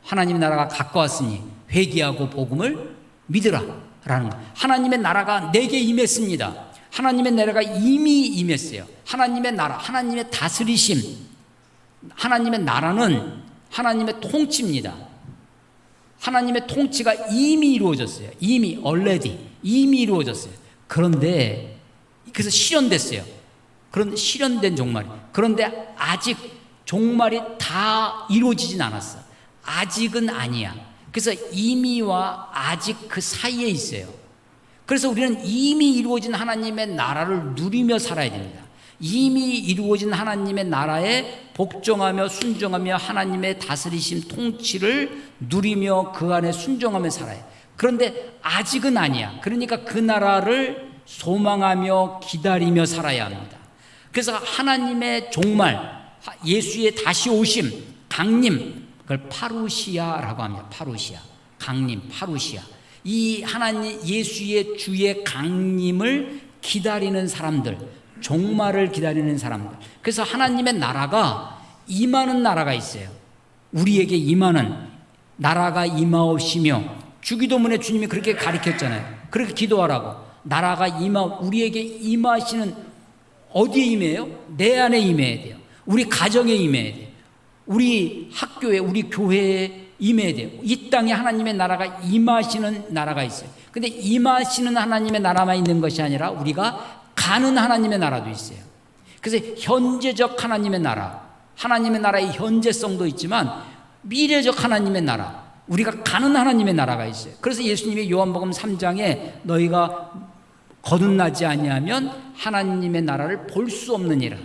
하나님의 나라가 가까웠으니 회개하고 복음을 믿으라 라는 거. 하나님의 나라가 내게 임했습니다. 하나님의 나라가 이미 임했어요. 하나님의 나라, 하나님의 다스리심, 하나님의 나라는 하나님의 통치입니다. 하나님의 통치가 이미 이루어졌어요. 이미 이루어졌어요. 그런데 그래서 실현됐어요. 그런 실현된 종말이. 그런데 아직 종말이 다 이루어지진 않았어. 아직은 아니야. 그래서 이미와 아직 그 사이에 있어요. 그래서 우리는 이미 이루어진 하나님의 나라를 누리며 살아야 됩니다. 이미 이루어진 하나님의 나라에 복종하며 순종하며 하나님의 다스리심 통치를 누리며 그 안에 순종하며 살아요. 그런데 아직은 아니야. 그러니까 그 나라를 소망하며 기다리며 살아야 합니다. 그래서 하나님의 종말, 예수의 다시 오심, 강림, 그걸 파루시아라고 합니다. 파루시아, 강림, 파루시아. 이 하나님 예수의 주의 강림을 기다리는 사람들, 종말을 기다리는 사람들. 그래서 하나님의 나라가 임하는 나라가 있어요. 우리에게 임하는 나라가 임하옵시며, 주기도문에 주님이 그렇게 가르쳤잖아요. 그렇게 기도하라고. 나라가 우리에게 임하시는, 어디에 임해요? 내 안에 임해야 돼요. 우리 가정에 임해야 돼요. 우리 학교에, 우리 교회에 임해야 돼요. 이 땅에 하나님의 나라가 임하시는 나라가 있어요. 근데 임하시는 하나님의 나라만 있는 것이 아니라 우리가 가는 하나님의 나라도 있어요. 그래서 현재적 하나님의 나라, 하나님의 나라의 현재성도 있지만 미래적 하나님의 나라, 우리가 가는 하나님의 나라가 있어요. 그래서 예수님이 요한복음 3장에 너희가 거듭나지 아니하면 하나님의 나라를 볼 수 없느니라.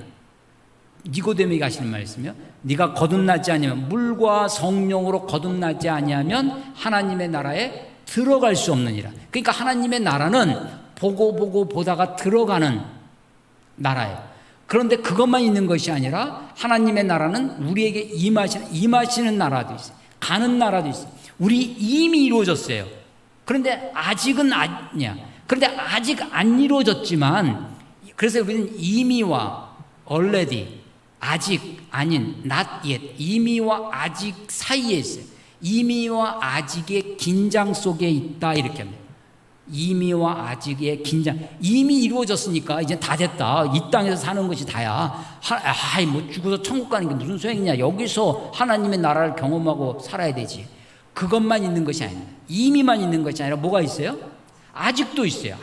니고데모에게 하시는 말씀이요. 네가 거듭나지 아니하면, 물과 성령으로 거듭나지 아니하면 하나님의 나라에 들어갈 수 없느니라. 그러니까 하나님의 나라는 보고 보다가 들어가는 나라예요. 그런데 그것만 있는 것이 아니라 하나님의 나라는 우리에게 임하시는 나라도 있어요. 가는 나라도 있어요. 우리 이미 이루어졌어요. 그런데 아직은 아니야. 그런데 아직 안 이루어졌지만, 그래서 우리는 이미와 already, 아직 아닌, not yet, 이미와 아직 사이에 있어요. 이미와 아직의 긴장 속에 있다 이렇게 합니다. 이미와 아직의 긴장. 이미 이루어졌으니까 이제 다 됐다. 이 땅에서 사는 것이 다야. 뭐 죽어서 천국 가는 게 무슨 소용이냐. 여기서 하나님의 나라를 경험하고 살아야 되지. 그것만 있는 것이 아닙니다. 이미만 있는 것이 아니라 뭐가 있어요? 아직도 있어요.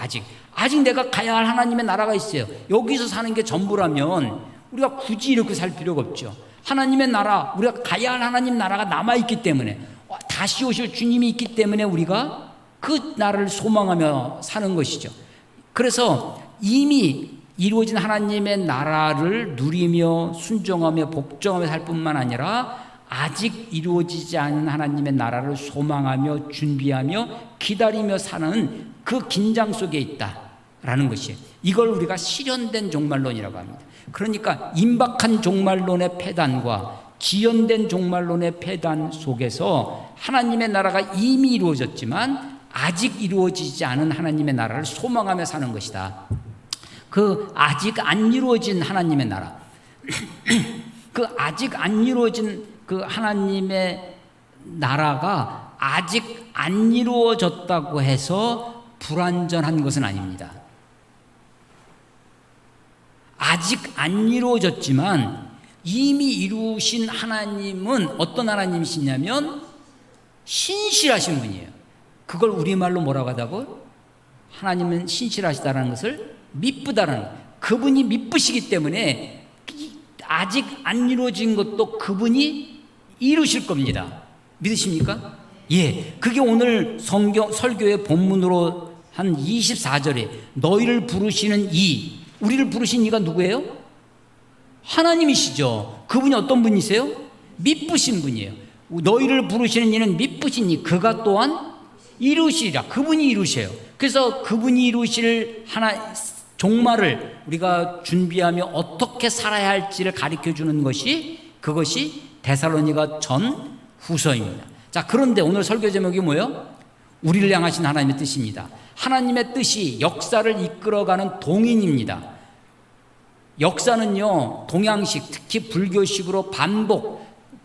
아직 내가 가야 할 하나님의 나라가 있어요. 여기서 사는 게 전부라면 우리가 굳이 이렇게 살 필요가 없죠. 하나님의 나라, 우리가 가야 할 하나님 나라가 남아있기 때문에, 다시 오실 주님이 있기 때문에 우리가 그 나라를 소망하며 사는 것이죠. 그래서 이미 이루어진 하나님의 나라를 누리며 순종하며 복종하며 살 뿐만 아니라 아직 이루어지지 않은 하나님의 나라를 소망하며 준비하며 기다리며 사는 그 긴장 속에 있다라는 것이에요. 이걸 우리가 실현된 종말론이라고 합니다. 그러니까 임박한 종말론의 폐단과 지연된 종말론의 폐단 속에서 하나님의 나라가 이미 이루어졌지만 아직 이루어지지 않은 하나님의 나라를 소망하며 사는 것이다. 그 아직 안 이루어진 하나님의 나라, 그 아직 안 이루어진 그 하나님의 나라가 아직 안 이루어졌다고 해서 불완전한 것은 아닙니다. 아직 안 이루어졌지만 이미 이루신 하나님은 어떤 하나님이시냐면 신실하신 분이에요. 그걸 우리말로 뭐라고 하다고? 하나님은 신실하시다라는 것을 미쁘다라는 거예요. 그분이 미쁘시기 때문에 아직 안 이루어진 것도 그분이 이루실 겁니다. 믿으십니까? 예. 그게 오늘 설교의 본문으로 한 24절에 너희를 부르시는 이, 우리를 부르신 이가 누구예요? 하나님이시죠. 그분이 어떤 분이세요? 미쁘신 분이에요. 너희를 부르시는 이는 미쁘신 이, 그가 또한 이루시리라. 그분이 이루셔요. 그래서 그분이 이루실 종말을 우리가 준비하며 어떻게 살아야 할지를 가르쳐 주는 것이, 그것이 데살로니가 전 후서입니다. 자, 그런데 오늘 설교 제목이 뭐예요? 우리를 향하신 하나님의 뜻입니다. 하나님의 뜻이 역사를 이끌어가는 동인입니다. 역사는요, 동양식, 특히 불교식으로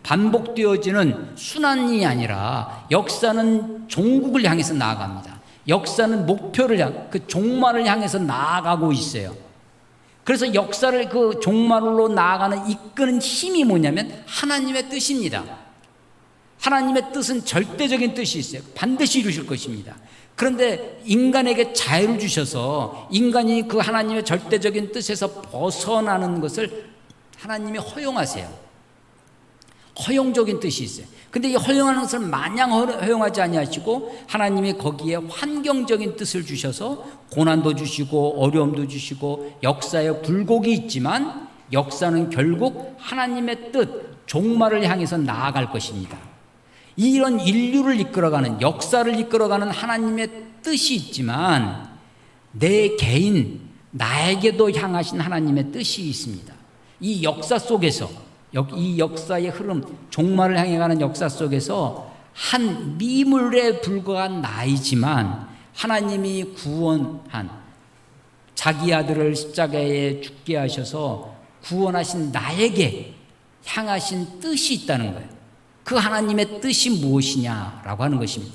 반복되어지는 순환이 아니라 역사는 종국을 향해서 나아갑니다. 역사는 목표를 그 종말을 향해서 나아가고 있어요. 그래서 역사를 그 종말로 나아가는 이끄는 힘이 뭐냐면 하나님의 뜻입니다. 하나님의 뜻은 절대적인 뜻이 있어요. 반드시 이루실 것입니다. 그런데 인간에게 자유를 주셔서 인간이 그 하나님의 절대적인 뜻에서 벗어나는 것을 하나님이 허용하세요. 허용적인 뜻이 있어요. 근데 이 허용하는 것을 마냥 허용하지 아니하시고 하나님이 거기에 환경적인 뜻을 주셔서 고난도 주시고 어려움도 주시고 역사에 굴곡이 있지만 역사는 결국 하나님의 뜻, 종말을 향해서 나아갈 것입니다. 이런 인류를 이끌어가는, 역사를 이끌어가는 하나님의 뜻이 있지만 내 개인, 나에게도 향하신 하나님의 뜻이 있습니다. 이 역사 속에서, 이 역사의 흐름, 종말을 향해 가는 역사 속에서 한 미물에 불과한 나이지만 하나님이 구원한, 자기 아들을 십자가에 죽게 하셔서 구원하신 나에게 향하신 뜻이 있다는 거예요. 그 하나님의 뜻이 무엇이냐라고 하는 것입니다.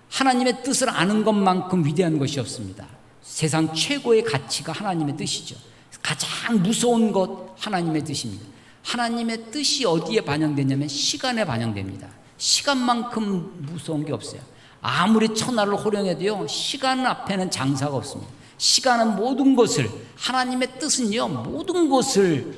하나님의 뜻을 아는 것만큼 위대한 것이 없습니다. 세상 최고의 가치가 하나님의 뜻이죠. 가장 무서운 것 하나님의 뜻입니다. 하나님의 뜻이 어디에 반영되냐면 시간에 반영됩니다. 시간만큼 무서운 게 없어요. 아무리 천하를 호령해도요, 시간 앞에는 장사가 없습니다. 시간은 모든 것을, 하나님의 뜻은요, 모든 것을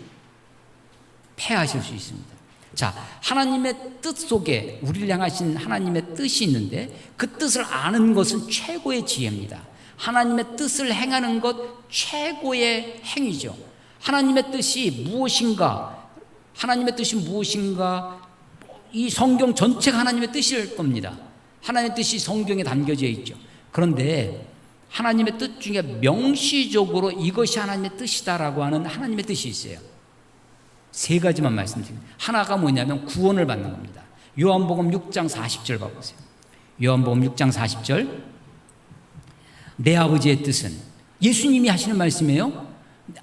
패하실 수 있습니다. 자, 하나님의 뜻 속에 우리를 향하신 하나님의 뜻이 있는데 그 뜻을 아는 것은 최고의 지혜입니다. 하나님의 뜻을 행하는 것 최고의 행위죠. 하나님의 뜻이 무엇인가? 하나님의 뜻이 무엇인가? 이 성경 전체가 하나님의 뜻일 겁니다. 하나님의 뜻이 성경에 담겨져 있죠. 그런데 하나님의 뜻 중에 명시적으로 이것이 하나님의 뜻이다라고 하는 하나님의 뜻이 있어요. 세 가지만 말씀드립니다. 하나가 뭐냐면 구원을 받는 겁니다. 요한복음 6장 40절 봐보세요. 요한복음 6장 40절. 내 아버지의 뜻은, 예수님이 하시는 말씀이에요.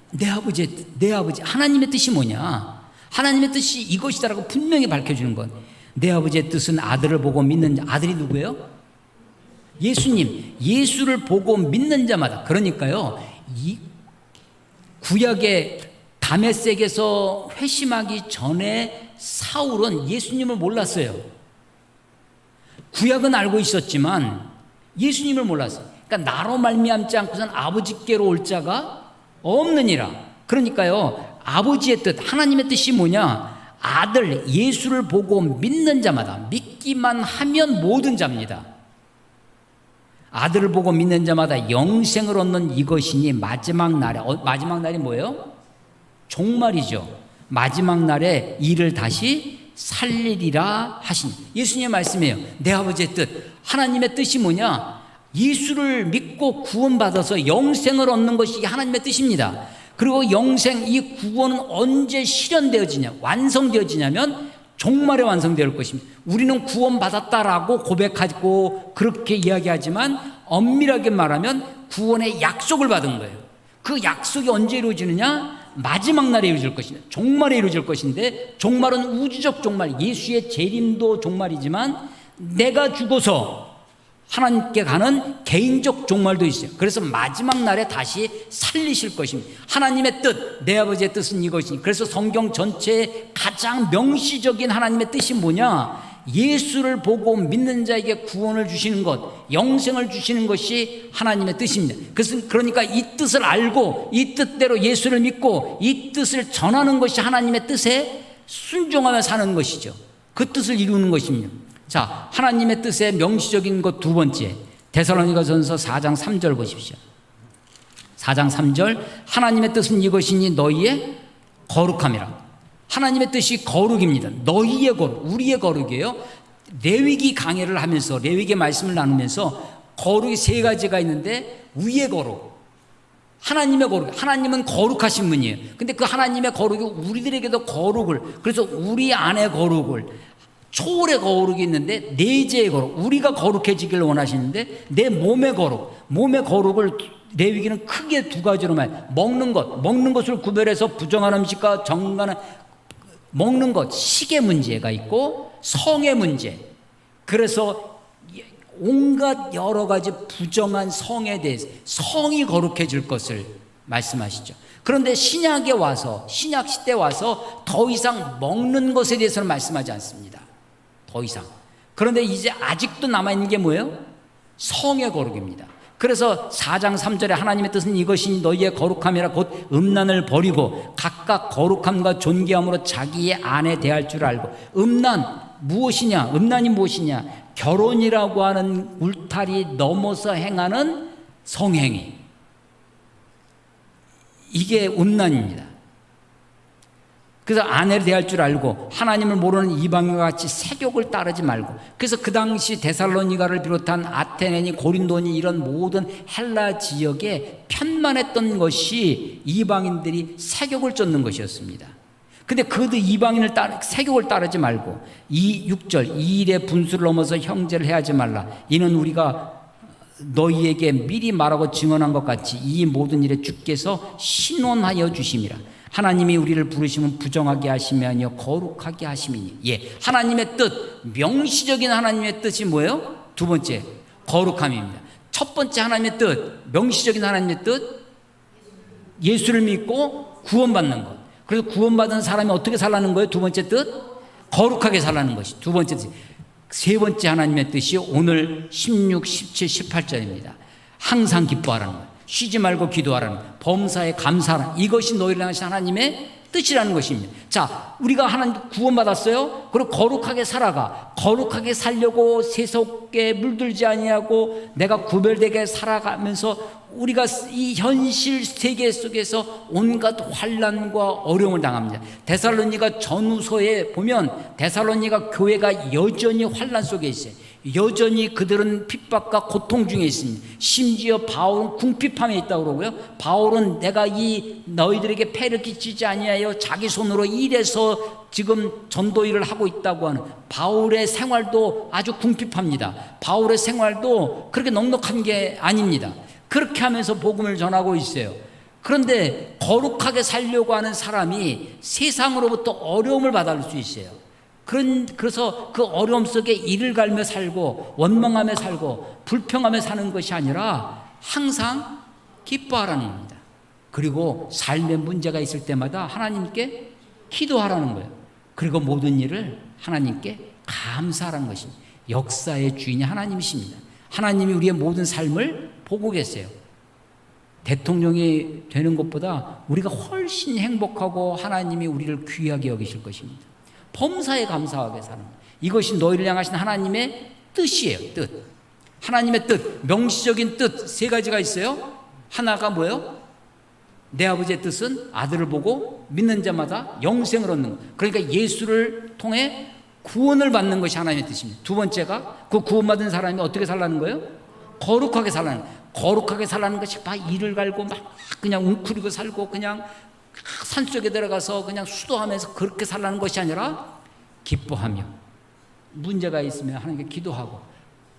내 아버지, 하나님의 뜻이 뭐냐? 하나님의 뜻이 이것이다라고 분명히 밝혀주는 것. 내 아버지의 뜻은 아들을 보고 믿는 자. 아들이 누구예요? 예수님. 예수를 보고 믿는 자마다. 그러니까요, 이 구약의 다메섹에서 회심하기 전에 사울은 예수님을 몰랐어요. 구약은 알고 있었지만 예수님을 몰랐어요. 그러니까 나로 말미암지 않고선 아버지께로 올 자가 없느니라. 그러니까요, 아버지의 뜻, 하나님의 뜻이 뭐냐? 아들 예수를 보고 믿는 자마다, 믿기만 하면 모든 자입니다. 아들을 보고 믿는 자마다 영생을 얻는 이것이니 마지막 날에, 마지막 날이 뭐예요? 종말이죠. 마지막 날에 이를 다시 살리리라 하시니. 예수님의 말씀이에요. 내 아버지의 뜻, 하나님의 뜻이 뭐냐? 예수를 믿고 구원받아서 영생을 얻는 것이 하나님의 뜻입니다. 그리고 영생, 이 구원은 언제 실현되어지냐, 완성되어지냐면 종말에 완성될 것입니다. 우리는 구원받았다라고 고백하고 그렇게 이야기하지만 엄밀하게 말하면 구원의 약속을 받은 거예요. 그 약속이 언제 이루어지느냐? 마지막 날에 이루어질 것이냐, 종말에 이루어질 것인데, 종말은 우주적 종말, 예수의 재림도 종말이지만 내가 죽어서 하나님께 가는 개인적 종말도 있어요. 그래서 마지막 날에 다시 살리실 것입니다. 하나님의 뜻, 내 아버지의 뜻은 이것이니. 그래서 성경 전체의 가장 명시적인 하나님의 뜻이 뭐냐? 예수를 보고 믿는 자에게 구원을 주시는 것, 영생을 주시는 것이 하나님의 뜻입니다. 그러니까 이 뜻을 알고 이 뜻대로 예수를 믿고 이 뜻을 전하는 것이 하나님의 뜻에 순종하며 사는 것이죠. 그 뜻을 이루는 것입니다. 자, 하나님의 뜻의 명시적인 것 두 번째, 데살로니가전서 4장 3절 보십시오. 4장 3절, 하나님의 뜻은 이것이니 너희의 거룩함이라. 하나님의 뜻이 거룩입니다. 너희의 거룩, 우리의 거룩이에요. 레위기 강해를 하면서, 레위기 말씀을 나누면서 거룩이 세 가지가 있는데, 위의 거룩, 하나님의 거룩, 하나님은 거룩하신 분이에요. 근데 그 하나님의 거룩이 우리들에게도 거룩을, 그래서 우리 안에 거룩을, 초월의 거룩이 있는데 내재의 거룩, 우리가 거룩해지기를 원하시는데 내 몸의 거룩, 몸의 거룩을 레위기는 크게 두 가지로 먹는 것, 먹는 것을 구별해서 부정한 음식과 정당한 먹는 것, 식의 문제가 있고 성의 문제. 그래서 온갖 여러 가지 부정한 성에 대해서 성이 거룩해질 것을 말씀하시죠. 그런데 신약에 와서, 신약 시대에 와서 더 이상 먹는 것에 대해서는 말씀하지 않습니다. 더 이상. 그런데 이제 아직도 남아있는 게 뭐예요? 성의 거룩입니다. 그래서 4장 3절에 하나님의 뜻은 이것이니 너희의 거룩함이라 곧 음란을 버리고 각각 거룩함과 존귀함으로 자기의 아내 대할 줄 알고. 음란 무엇이냐? 음란이 무엇이냐? 결혼이라고 하는 울타리 넘어서 행하는 성행위, 이게 음란입니다. 그래서 아내를 대할 줄 알고 하나님을 모르는 이방인과 같이 세욕을 따르지 말고. 그래서 그 당시 데살로니가를 비롯한 아테네니 고린도니 이런 모든 헬라 지역에 편만했던 것이 이방인들이 세욕을 쫓는 것이었습니다. 근데 그들 이방인을 세욕을 따르지 말고 6절 이 일의 분수를 넘어서 형제를 해하지 말라. 이는 우리가 너희에게 미리 말하고 증언한 것 같이 이 모든 일에 주께서 신원하여 주심이라. 하나님이 우리를 부르시면 부정하게 하심이 아니요 거룩하게 하심이니. 예, 하나님의 뜻, 명시적인 하나님의 뜻이 뭐예요? 두 번째, 거룩함입니다. 첫 번째 하나님의 뜻, 명시적인 하나님의 뜻, 예수를 믿고 구원받는 것. 그래서 구원받은 사람이 어떻게 살라는 거예요? 두 번째 뜻, 거룩하게 살라는 것이 두 번째 뜻. 세 번째 하나님의 뜻이 오늘 16, 17, 18절입니다. 항상 기뻐하라는 거예요. 쉬지 말고 기도하라는 거예요. 범사에 감사하라는, 이것이 너희를 향하신 하나님의 뜻이라는 것입니다. 자, 우리가 하나님 구원받았어요. 그리고 거룩하게 살아가. 거룩하게 살려고 세속에 물들지 아니하고 내가 구별되게 살아가면서 우리가 이 현실 세계 속에서 온갖 환난과 어려움을 당합니다. 데살로니가 전후서에 보면 데살로니가 교회가 여전히 환난 속에 있어요. 여전히 그들은 핍박과 고통 중에 있습니다. 심지어 바울은 궁핍함에 있다고 그러고요. 바울은 내가 이 너희들에게 폐를 끼치지 아니하여 자기 손으로 일해서 지금 전도 일을 하고 있다고 하는 바울의 생활도 아주 궁핍합니다. 바울의 생활도 그렇게 넉넉한 게 아닙니다. 그렇게 하면서 복음을 전하고 있어요. 그런데 거룩하게 살려고 하는 사람이 세상으로부터 어려움을 받을 수 있어요. 그래서 그 어려움 속에 이를 갈며 살고 원망하며 살고 불평하며 사는 것이 아니라 항상 기뻐하라는 겁니다. 그리고 삶에 문제가 있을 때마다 하나님께 기도하라는 거예요. 그리고 모든 일을 하나님께 감사하라는 것입니다. 역사의 주인이 하나님이십니다. 하나님이 우리의 모든 삶을 보고 계세요. 대통령이 되는 것보다 우리가 훨씬 행복하고 하나님이 우리를 귀하게 여기실 것입니다. 범사에 감사하게 사는 것. 이것이 너희를 향하신 하나님의 뜻이에요. 뜻. 하나님의 뜻, 명시적인 뜻 세 가지가 있어요. 하나가 뭐예요? 내 아버지의 뜻은 아들을 보고 믿는 자마다 영생을 얻는 것. 그러니까 예수를 통해 구원을 받는 것이 하나님의 뜻입니다. 두 번째가 그 구원받은 사람이 어떻게 살라는 거예요? 거룩하게 살라는 거예요. 거룩하게 살라는 것이 막 이를 갈고 막 그냥 웅크리고 살고 그냥 산속에 들어가서 그냥 수도하면서 그렇게 살라는 것이 아니라 기뻐하며 문제가 있으면 하나님께 기도하고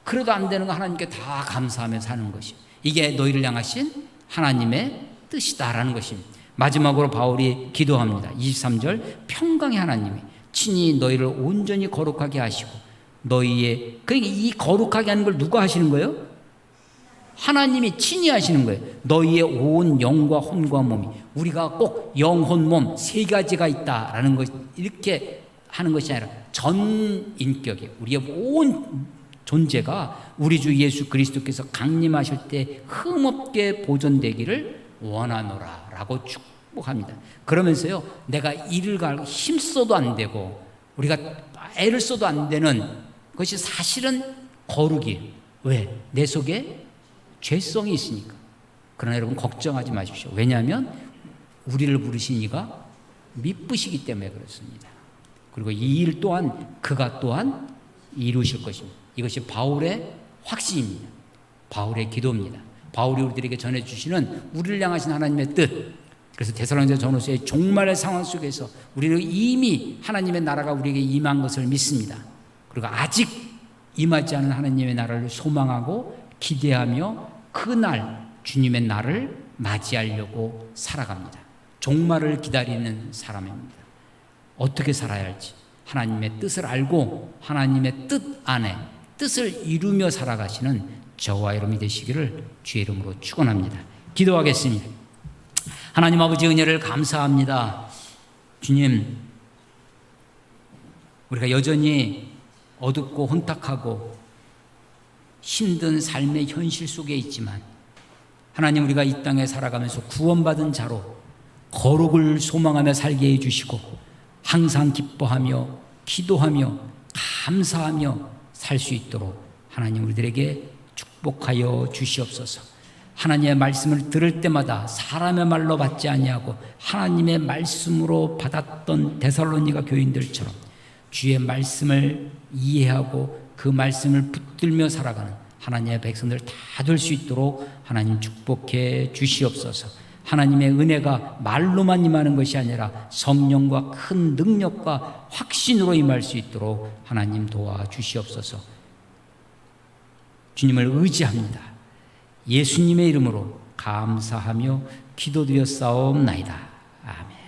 그래도 안 되는 거 하나님께 다 감사하며 사는 것이 이게 너희를 향하신 하나님의 뜻이다라는 것입니다. 마지막으로 바울이 기도합니다. 23절 평강의 하나님이 친히 너희를 온전히 거룩하게 하시고 너희의 그러니까 이 거룩하게 하는 걸 누가 하시는 거예요? 하나님이 친히 하시는 거예요. 너희의 온 영과 혼과 몸이 우리가 꼭 영혼 몸 세 가지가 있다라는 것 이렇게 하는 것이 아니라 전 인격이 우리의 온 존재가 우리 주 예수 그리스도께서 강림하실 때 흠없게 보존되기를 원하노라라고 축복합니다. 그러면서요, 내가 이를 갈고 힘써도 안 되고 우리가 애를 써도 안 되는 것이 사실은 거룩이 왜? 내 속에 죄성이 있으니까. 그러나 여러분 걱정하지 마십시오. 왜냐하면 우리를 부르신 이가 미쁘시기 때문에 그렇습니다. 그리고 이 일 또한 그가 또한 이루실 것입니다. 이것이 바울의 확신입니다. 바울의 기도입니다. 바울이 우리들에게 전해주시는 우리를 향하신 하나님의 뜻. 그래서 데살로니가 전후서의 종말의 상황 속에서 우리는 이미 하나님의 나라가 우리에게 임한 것을 믿습니다. 그리고 아직 임하지 않은 하나님의 나라를 소망하고 기대하며 그날 주님의 날을 맞이하려고 살아갑니다. 종말을 기다리는 사람입니다. 어떻게 살아야 할지 하나님의 뜻을 알고 하나님의 뜻 안에 뜻을 이루며 살아가시는 저와 여러분이 되시기를 주의 이름으로 축원합니다. 기도하겠습니다. 하나님 아버지 은혜를 감사합니다. 주님, 우리가 여전히 어둡고 혼탁하고 힘든 삶의 현실 속에 있지만 하나님 우리가 이 땅에 살아가면서 구원받은 자로 거룩을 소망하며 살게 해주시고 항상 기뻐하며 기도하며 감사하며 살 수 있도록 하나님 우리들에게 축복하여 주시옵소서. 하나님의 말씀을 들을 때마다 사람의 말로 받지 아니하고 하나님의 말씀으로 받았던 데살로니가 교인들처럼 주의 말씀을 이해하고 그 말씀을 붙들며 살아가는 하나님의 백성들 다 될 수 있도록 하나님 축복해 주시옵소서. 하나님의 은혜가 말로만 임하는 것이 아니라 성령과 큰 능력과 확신으로 임할 수 있도록 하나님 도와주시옵소서. 주님을 의지합니다. 예수님의 이름으로 감사하며 기도드렸사옵나이다. 아멘.